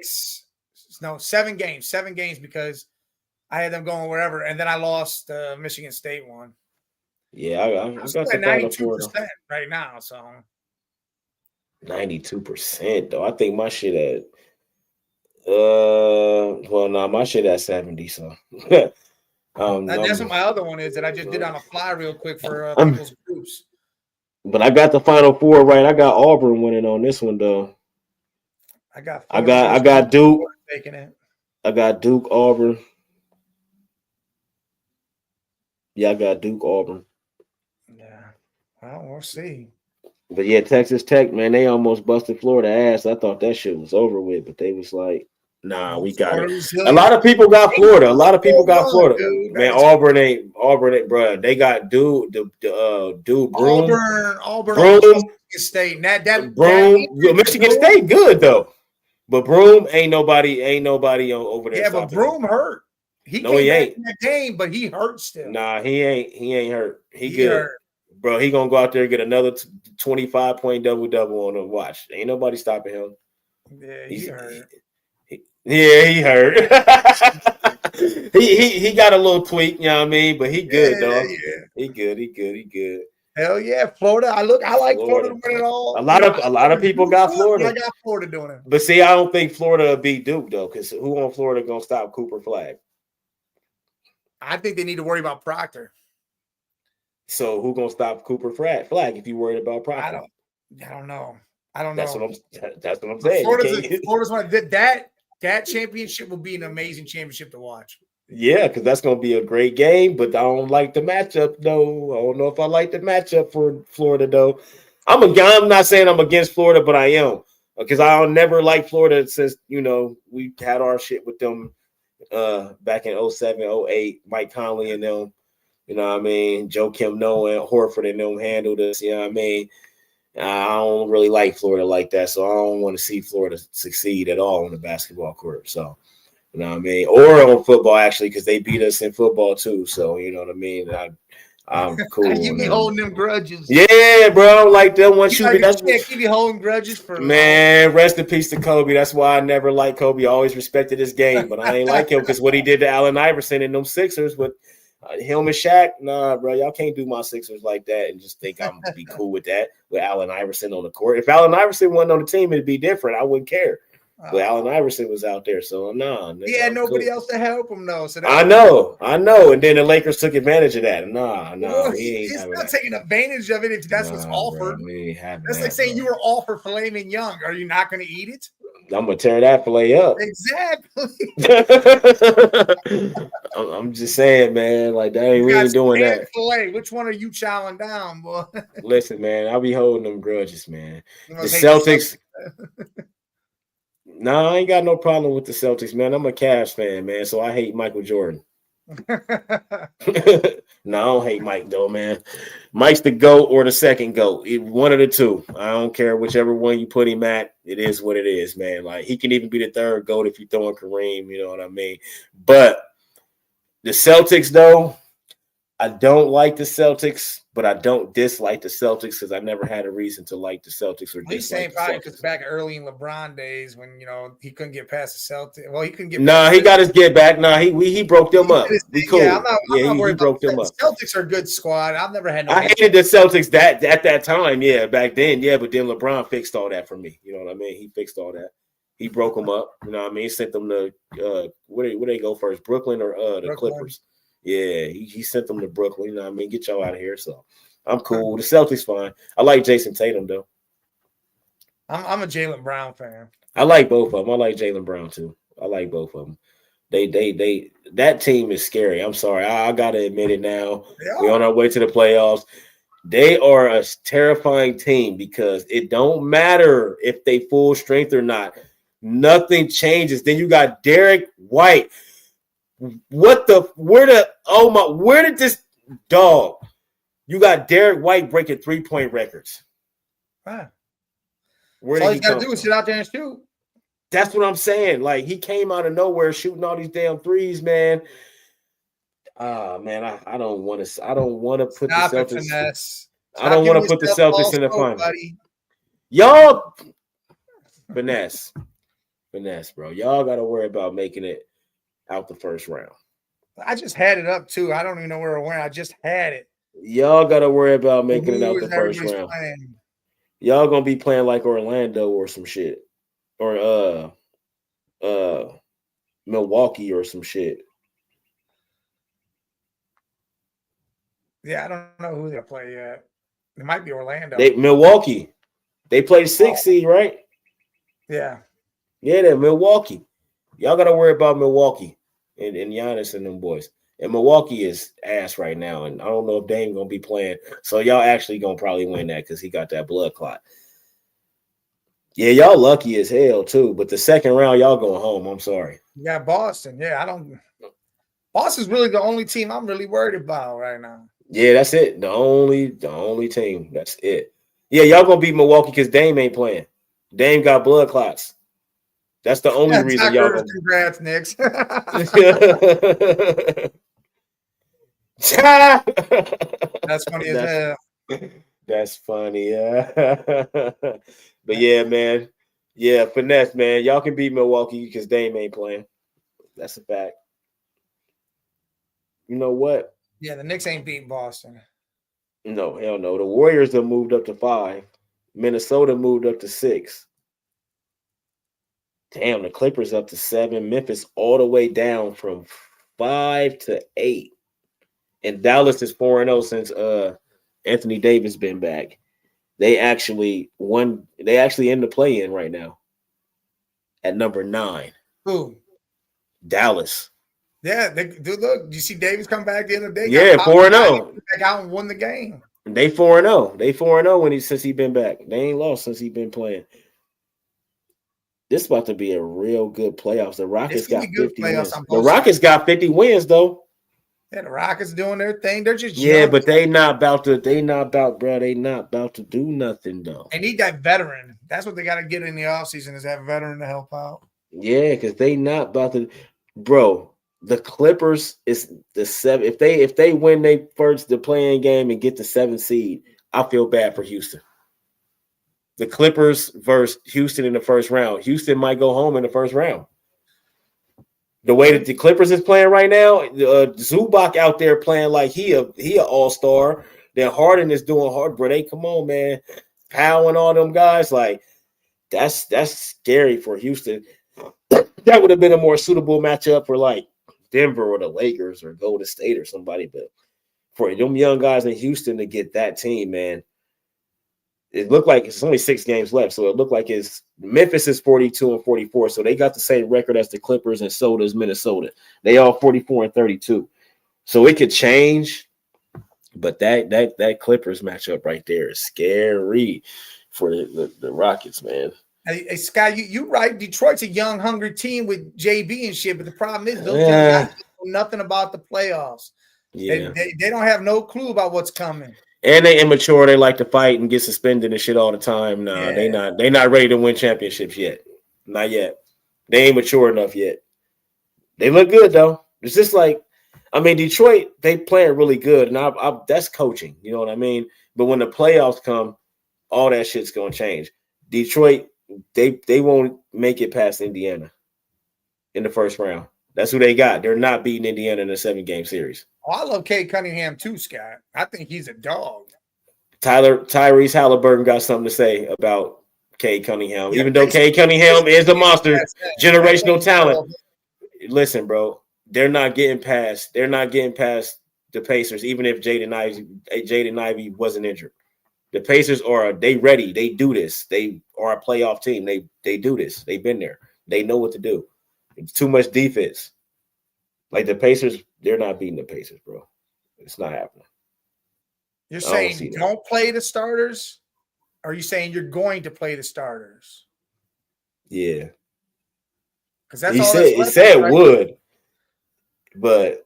games. 7 games because I had them going wherever, and then I lost the Michigan State one. Yeah, I got at 92% right now. So 92% though. I think my shit at my shit at 70. So that's what my other one is that I just did on a fly real quick for people's groups. But I got the Final Four right. I got Auburn winning on this one though. I got Duke taking it. I got Duke, Auburn. Yeah, I got Duke, Auburn. Yeah. Well, we'll see. But yeah, Texas Tech, man, they almost busted Florida ass. I thought that shit was over with, but they was like, nah, we got it. A lot of people got Florida. Dude, man, Auburn ain't, bro. They got dude Broom. Auburn, Broom, State. Michigan State good though. But Broom ain't nobody over there. Yeah, but Broom hurt. He ain't in that game, but he hurt still. Nah, he ain't hurt. He good. Hurt. Bro, he gonna go out there and get another 25-point double on the watch. Ain't nobody stopping him. Yeah, he hurt. He hurt. he got a little tweak, you know what I mean? But he good, dog. Yeah. He good. Hell yeah, Florida. I like Florida to win it all. A lot of people got Florida. I got Florida doing it. But see, I don't think Florida will beat Duke though, because who on Florida gonna stop Cooper Flag? I think they need to worry about Proctor. So who gonna stop Cooper Flag if you worried about Proctor? I don't know. That's what I'm saying. Florida's one that championship will be an amazing championship to watch. Yeah, because that's gonna be a great game. But I don't like the matchup though. I don't know if I like the matchup for Florida though. I'm not saying I'm against Florida, but I am. because I'll never like Florida since we had our shit with them back in 07, 08, Mike Conley and them. You know what I mean? Joe Kim Noah and Horford and them handled us. You know what I mean? I don't really like Florida like that, so I don't want to see Florida succeed at all on the basketball court. So, you know what I mean? Or on football, actually, because they beat us in football too. So, you know what I mean? I'm cool. You be holding them grudges. Yeah, bro. I don't like them one shooting. You be holding grudges for man. Rest in peace to Kobe. That's why I never liked Kobe. I always respected his game, but I ain't like him because what he did to Allen Iverson and them Sixers with him and Shaq. Nah, bro. Y'all can't do my Sixers like that and just think I'm gonna be cool with that with Allen Iverson on the court. If Allen Iverson wasn't on the team, it'd be different. I wouldn't care. But Allen Iverson was out there, so nah. He had nobody else to help him, though. So I know. And then the Lakers took advantage of that. Nah. Well, he's not taking advantage of it if that's what's offered. Bro, that's like saying you were offered filet mignon. Are you not going to eat it? I'm gonna tear that filet up. Exactly. I'm just saying, man. Like that ain't really doing that. Filet. Which one are you chowing down, boy? Listen, man. I'll be holding them grudges, man. The Celtics. No, I ain't got no problem with the Celtics, man. I'm a Cavs fan, man, so I hate Michael Jordan. No, I don't hate Mike, though, man. Mike's the GOAT or the second GOAT. One of the two. I don't care whichever one you put him at. It is what it is, man. Like, he can even be the third GOAT if you throw in Kareem, you know what I mean? But the Celtics, though, I don't like the Celtics, but I don't dislike the Celtics because I never had a reason to like the Celtics or dislike the probably Celtics. Because back early in LeBron days when, he couldn't get past the Celtics. Well, he couldn't get he got his get back. He broke them up. We cool. Yeah, I'm not worried he broke them up. Celtics are a good squad. I've never had no I hated the Celtics at that time, back then, but then LeBron fixed all that for me. You know what I mean? He fixed all that. He broke them up. You know what I mean? He sent them to where they go first, Brooklyn or the Clippers. Yeah, he sent them to Brooklyn. You know what I mean? Get y'all out of here. So I'm cool. The Celtics fine. I like Jason Tatum though. I'm a Jaylen Brown fan. I like both of them. I like Jaylen Brown too. I like both of them. They that team is scary. I'm sorry. I gotta admit it now. We're on our way to the playoffs. They are a terrifying team because it don't matter if they full strength or not. Nothing changes. Then you got Derek White. Where did this dog? You got Derek White breaking 3-point records. Wow. Where all he's got to do is sit out there and shoot. That's what I'm saying. Like, he came out of nowhere shooting all these damn threes, man. Man, I don't want to put the Celtics. I don't want to put the Celtics in the final. Y'all finesse, bro. Y'all got to worry about making it out the first round. I just had it up too. I don't even know where it went. I just had it. Y'all got to worry about making it out the first round. Playing? Y'all gonna be playing like Orlando or some shit, or Milwaukee or some shit. Yeah, I don't know who they'll play yet. It might be Orlando. Milwaukee. They played 6 seed, right? Yeah. Yeah, they're Milwaukee. Y'all got to worry about Milwaukee and Giannis and them boys. And Milwaukee is ass right now, and I don't know if Dame going to be playing. So y'all actually going to probably win that because he got that blood clot. Yeah, y'all lucky as hell, too. But the second round, y'all going home. I'm sorry. You got Boston. Yeah, Boston's really the only team I'm really worried about right now. Yeah, that's it. The only team. That's it. Yeah, y'all going to beat Milwaukee because Dame ain't playing. Dame got blood clots. That's the only reason y'all. Congrats, Knicks. That's funny as hell. That's funny. But yeah, man. Yeah, finesse, man. Y'all can beat Milwaukee because Dame ain't playing. That's a fact. You know what? Yeah, the Knicks ain't beating Boston. No, hell no. The Warriors have moved up to 5. Minnesota moved up to 6. Damn, the Clippers up to 7. Memphis all the way down from 5 to 8. And Dallas is 4-0 since Anthony Davis been back. They actually won. They actually in the play-in right now at number 9. Who? Dallas. Yeah, look. You see Davis come back the other day? Yeah, 4-0. Back out and won the game. They 4-0. They 4-0 since he been back. They ain't lost since he been playing. This about to be a real good playoffs. The Rockets got 50 wins. The Rockets got 50 wins though. Yeah, the Rockets doing their thing. They're just young. But they not about to. They not about, bro. They not about to do nothing though. They need that veteran. That's what they got to get in the offseason is that veteran to help out. Yeah, because they not about to, bro. The Clippers is the 7. If they win the playing game and get the 7th seed, I feel bad for Houston. The Clippers versus Houston in the first round. Houston might go home in the first round. The way that the Clippers is playing right now, Zubac out there playing like he a all-star. Then Harden is doing hard, bro. They come on, man. Powell and all them guys, like that's scary for Houston. That would have been a more suitable matchup for like Denver or the Lakers or Golden State or somebody. But for them young guys in Houston to get that team, man. It looked like it's only 6 games left, so it looked like it's Memphis is 42-44, so they got the same record as the Clippers, and so does Minnesota. They all 44-32, so it could change. But that Clippers matchup right there is scary for the Rockets, man. Hey Sky, you right. Detroit's a young, hungry team with JB and shit, but the problem is those young guys know nothing about the playoffs. Yeah, they don't have no clue about what's coming. And they immature. They like to fight and get suspended and shit all the time. Nah, yeah. They not ready to win championships yet. Not yet. They ain't mature enough yet. They look good though. It's just like, I mean, Detroit, they playing really good, and I that's coaching. You know what I mean? But when the playoffs come, all that shit's gonna change. Detroit, they won't make it past Indiana in the first round. That's who they got. They're not beating Indiana in a 7-game series. Oh, I love Cade Cunningham too, Scott. I think he's a dog. Tyrese Halliburton got something to say about Cade Cunningham. Yeah, even though Cade Cunningham is a monster, generational talent. Listen, bro, they're not getting past the Pacers, even if Jaden Ivey wasn't injured. The Pacers they ready. They do this. They are a playoff team. They do this. They've been there. They know what to do. It's too much defense. Like the Pacers, they're not beating the Pacers, bro. It's not happening. You're saying don't play the starters? Or are you saying you're going to play the starters? Yeah. Because that's he said right? Would, but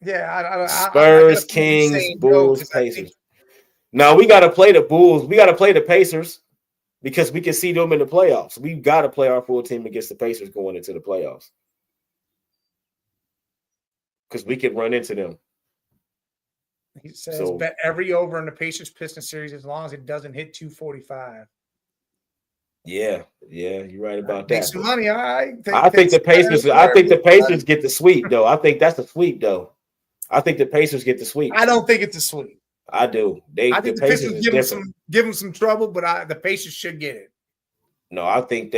yeah, Spurs, Kings, Bulls, Pacers. Now we got to play the Bulls. We got to play the Pacers because we can see them in the playoffs. We got to play our full team against the Pacers going into the playoffs. Because we could run into them. He says bet every over in the Pacers-Pistons series as long as it doesn't hit 245. Yeah, you're right about that. Make some money, all right. I think the Pacers get the sweep, though. I think that's the sweep, though. I think the Pacers get the sweep. I don't think it's a sweep. I do. I think the Pacers give them some trouble, but the Pacers should get it. No, I think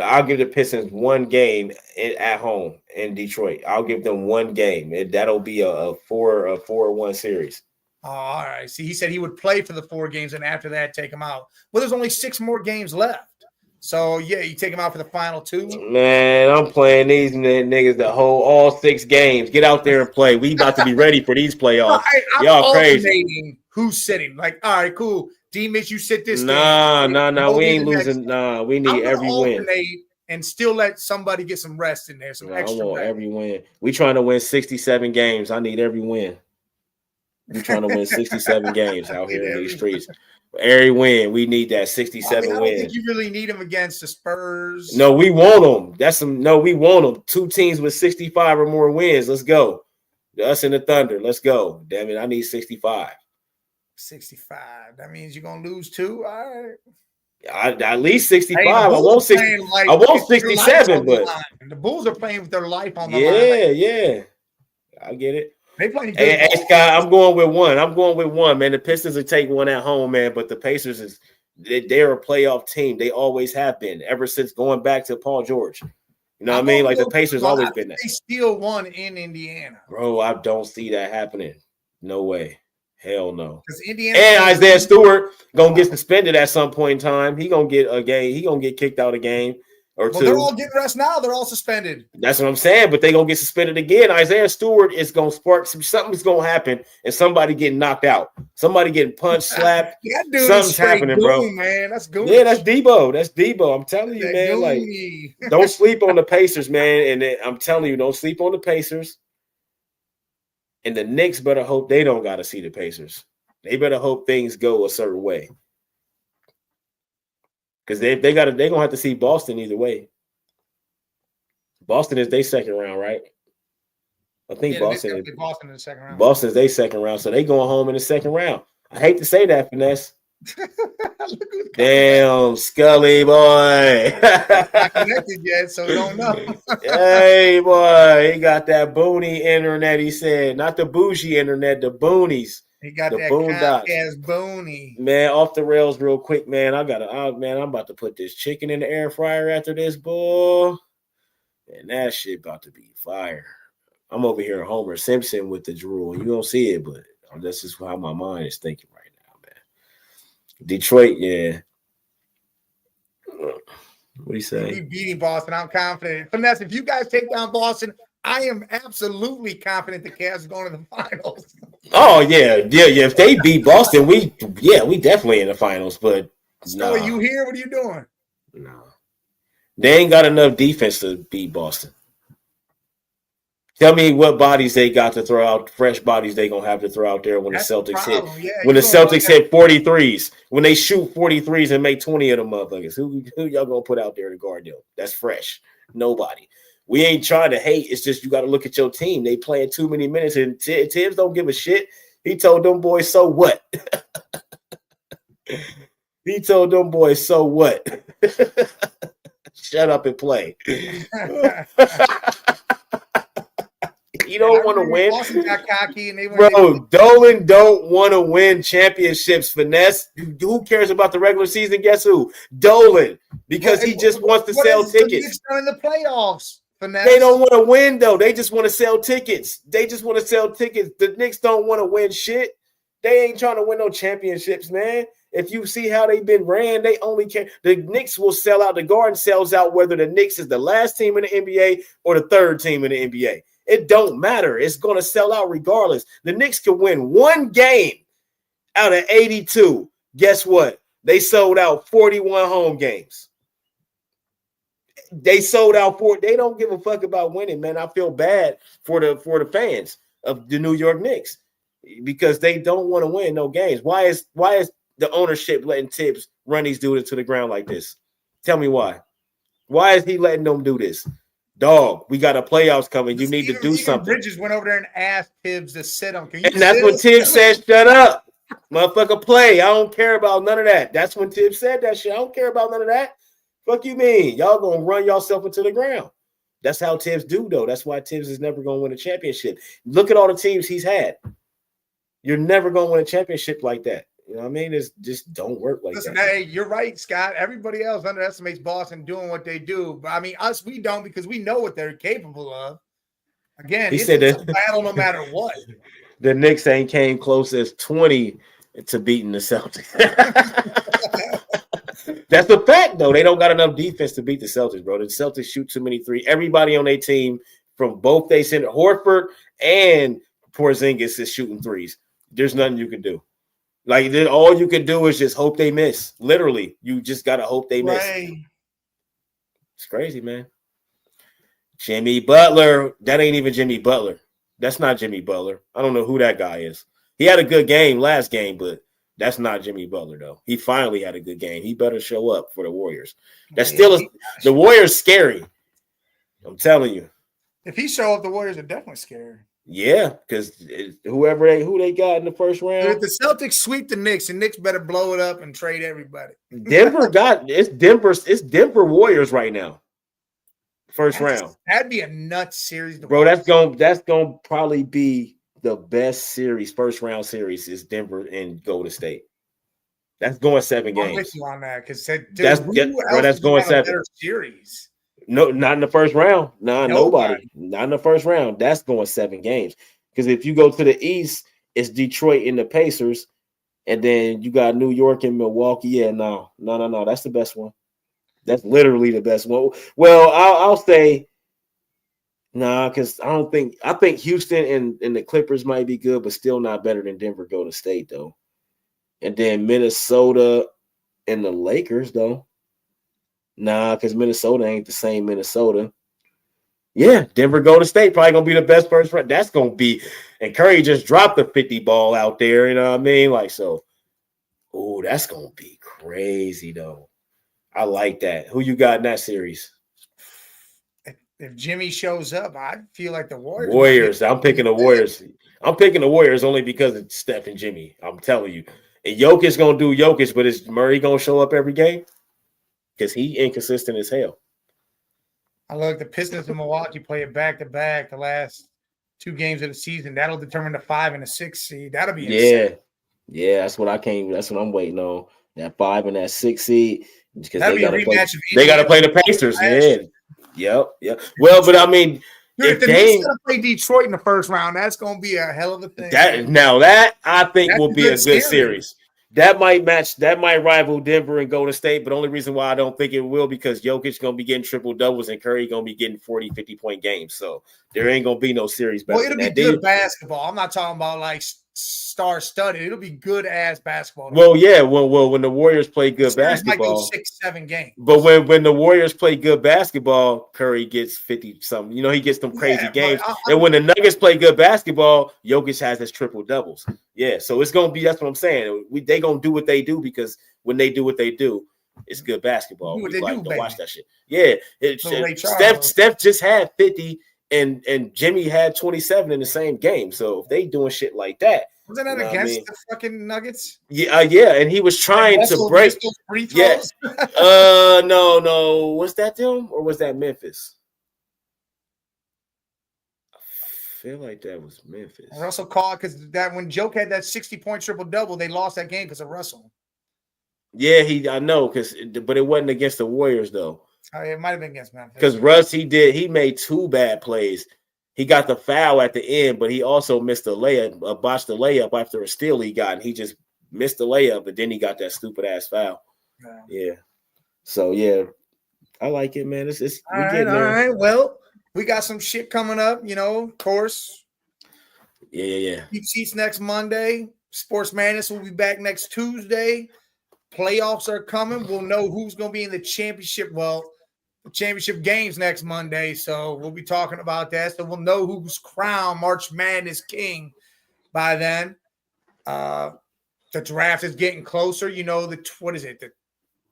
I'll give the Pistons one game at home in Detroit. I'll give them one game. That'll be a 4-1 series. Oh, all right. See, he said he would play for the 4 games and after that take them out. Well, there's only 6 more games left. So, yeah, you take them out for the final 2? Man, I'm playing these niggas all 6 games. Get out there and play. We about to be ready for these playoffs. Y'all crazy. Who's sitting? Like, all right, cool. D-Mitch, you sit this. Nah. We ain't losing. Nah, we need every win. And still let somebody get some rest in there. Some extra. I want every win. We trying to win 67 games. I need every win. We trying to win 67 games out here in these streets. Every win, we need that 67 win. I don't think you really need them against the Spurs. No, we want them. We want them. 2 teams with 65 or more wins. Let's go. Us and the Thunder. Let's go. Damn it, I need 65. 65. That means you're gonna lose 2. All right. At least 65. I want 60. I want 67, but the Bulls are playing with their life on the line. Yeah. I get it. They playing good. Hey, Scott, I'm going with one. Man, the Pistons will take one at home, man. But the Pacers they're a playoff team. They always have been ever since going back to Paul George. You know what I mean? Like the Pacers always been that. They still won in Indiana, bro. I don't see that happening. No way. Hell no. Because Indiana and Isaiah Stewart gonna get suspended at some point in time. He gonna get a game. He gonna get kicked out of game or Well, they're two. all getting rest now. They're all suspended. That's what I'm saying, but they're going to get suspended again. Isaiah Stewart is going to spark something's going to happen, and somebody getting knocked out. Somebody getting punched, slapped. That dude Something's is straight happening, goon, bro. man. That's goon. Yeah, that's Debo. That's Debo. I'm telling you, That man. Like, goony. don't sleep on the Pacers, man. And I'm telling you, don't sleep on the Pacers. And the Knicks better hope they don't got to see the Pacers. They better hope things go a certain way. Because they're going to have to see Boston either way. Boston is their second round, right? I think Boston in the second round. Boston's their second round, so they going home in the second round. I hate to say that, Finesse. Damn, Scully boy. Not connected yet, so we don't know. Hey, boy, he got that boony internet, he said. Not the bougie internet, the boonies. He got the that Comcast boony. Man, off the rails real quick, man. I'm about to put this chicken in the air fryer after this, boy. And that shit about to be fire. I'm over here Homer Simpson with the drool. You don't see it, but this is how my mind is thinking right now, man. Detroit, yeah. What do you say? We beating Boston. I'm confident. Finesse, if you guys take down Boston, I am absolutely confident the Cavs are going to the finals. Oh, yeah. If they beat Boston, we definitely in the finals, but So you here? What are you doing? No. They ain't got enough defense to beat Boston. Tell me what bodies they got to throw out, fresh bodies they gonna have to throw out there when That's the Celtics hit. Yeah, when the Celtics hit 43s, when they shoot 43s and make 20 of them motherfuckers, who y'all gonna put out there to guard them? That's fresh. Nobody. We ain't trying to hate. It's just you got to look at your team. They playing too many minutes, and Tibbs don't give a shit. He told them boys, so what? He told them boys, so what? Shut up and play. You don't want to win. Boston got cocky and they Bro, Dolan don't want to win championships, Finesse. Who cares about the regular season? Guess who? Dolan. Because he just wants to sell tickets. In the playoffs, Finesse. They don't want to win, though. They just want to sell tickets. The Knicks don't want to win shit. They ain't trying to win no championships, man. If you see how they've been ran, they only care. The Knicks will sell out. The Garden sells out whether the Knicks is the last team in the NBA or the third team in the NBA. It don't matter. It's going to sell out regardless. The Knicks can win one game out of 82. Guess what? They sold out 41 home games. They sold out they don't give a fuck about winning, man. I feel bad for the fans of the New York Knicks because they don't want to win no games. Why is the ownership letting Tibbs run these dudes to the ground like this? Tell me why. Why is he letting them do this? Dog, we got a playoffs coming. You need to do something. Bridges went over there and asked Tibbs to sit him. And that's when Tibbs said, shut up. Motherfucker, play. I don't care about none of that. That's when Tibbs said that shit. I don't care about none of that. Fuck you mean? Y'all going to run yourself into the ground. That's how Tibbs do, though. That's why Tibbs is never going to win a championship. Look at all the teams he's had. You're never going to win a championship like that. You know what I mean? It just don't work like that. Hey, you're right, Scott. Everybody else underestimates Boston doing what they do. But I mean, us, we don't because we know what they're capable of. Again, it's a battle no matter what. The Knicks ain't came close as 20 to beating the Celtics. That's the fact, though. They don't got enough defense to beat the Celtics, bro. The Celtics shoot too many threes. Everybody on their team from both they center, Horford and Porzingis is shooting threes. There's nothing you can do. Like, all you can do is just hope they miss. Literally, you just got to hope they miss. Right. It's crazy, man. Jimmy Butler. That ain't even Jimmy Butler. That's not Jimmy Butler. I don't know who that guy is. He had a good game last game, but that's not Jimmy Butler, though. He finally had a good game. He better show up for the Warriors. That's still the Warriors scary. I'm telling you. If he show up, the Warriors are definitely scary. Yeah, because who they got in the first round. If the Celtics sweep the Knicks better blow it up and trade everybody. It's Denver Warriors right now. First round. That'd be a nuts series, bro. That's gonna probably be the best series. First round series is Denver and Golden State. That's going 7 games. I'm with you on that because that's going 7 series. No, not in the first round. Nobody. Not in the first round. That's going 7 games. Because if you go to the East, it's Detroit and the Pacers, and then you got New York and Milwaukee. Yeah, no. That's the best one. That's literally the best one. Well, I'll say nah, because I think Houston and the Clippers might be good, but still not better than Denver Golden State, though. And then Minnesota and the Lakers, though. Nah, because Minnesota ain't the same Minnesota. Yeah, Denver Golden State probably gonna be the best first round. That's gonna be, and Curry just dropped the 50 ball out there, you know what I mean? Like, so, oh, that's gonna be crazy though. I like that. Who you got in that series? If Jimmy shows up, I feel like the Warriors. Warriors. I'm picking the Warriors. I'm picking the Warriors only because it's Steph and Jimmy. I'm telling you. And Jokic gonna do Jokic, but is Murray gonna show up every game? Because he inconsistent as hell. I look, the Pistons in Milwaukee play it back to back the last 2 games of the season. That'll determine the 5 and the 6 seed. That'll be insane. Yeah. That's what I'm waiting on. That 5 and that 6 seed. Because That'll be a rematch. They gotta play the Pacers. Yeah. Yep. Well, but I mean, dude, if the Knicks gonna play Detroit in the first round, that's gonna be a hell of a thing. That I think will be a good series. That might rival Denver and Golden State, but only reason why I don't think it will because Jokic's going to be getting triple doubles and Curry going to be getting 40, 50-point games. So there ain't going to be no series. Well, it'll be good basketball. I'm not talking about like star-studded. It'll be good-ass basketball. Well, yeah. Well, when the Warriors play good basketball. Might go 6-7 games. But when the Warriors play good basketball, Curry gets 50-something. You know, he gets them crazy games. And when the Nuggets play good basketball, Jokic has his triple doubles. Yeah, so it's gonna be. That's what I'm saying. They gonna do what they do because when they do what they do, it's good basketball. We like to watch that shit. Yeah, Steph just had 50, and Jimmy had 27 in the same game. So if they doing shit like that, wasn't that against the fucking Nuggets? Yeah, and he was trying to break free throws. Yeah. No, was that them or was that Memphis? I feel like that was Memphis. Russell called because that when Joke had that 60-point triple double, they lost that game because of Russell. Yeah, I know but it wasn't against the Warriors though. It might have been against Memphis. Because Russ, he made 2 bad plays. He got the foul at the end, but he also missed a layup, botched the layup after a steal he got, and he just missed the layup, but then he got that stupid ass foul. Yeah. So yeah, I like it, man. It's all right. Well, we got some shit coming up, of course. Yeah. Deep Seats next Monday. Sports Madness will be back next Tuesday. Playoffs are coming. We'll know who's going to be in the championship. Well, the championship games next Monday. So we'll be talking about that. So we'll know who's crowned March Madness king by then. The draft is getting closer. What is it? The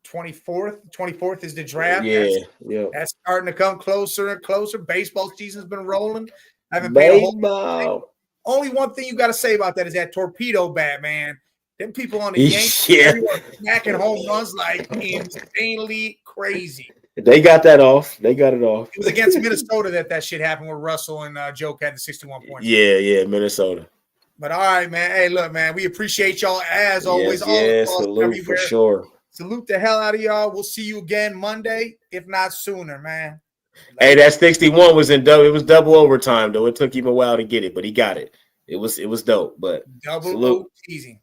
24th? 24th is the draft. Yeah. That's starting to come closer and closer. Baseball season's been rolling. I haven't paid Only one thing you got to say about that is that torpedo bat, man. Them people on the Yankees are smacking home runs like insanely crazy. They got that off. They got it off. It was against Minnesota that shit happened where Russell and Joke had the 61 points. Yeah, Minnesota. But all right, man. Hey, look, man, we appreciate y'all as always. Salute everywhere. For sure. Salute the hell out of y'all. We'll see you again Monday, if not sooner, man. Hey, that 61 was it was double overtime though. It took him a while to get it, but he got it. It was dope. But double easy.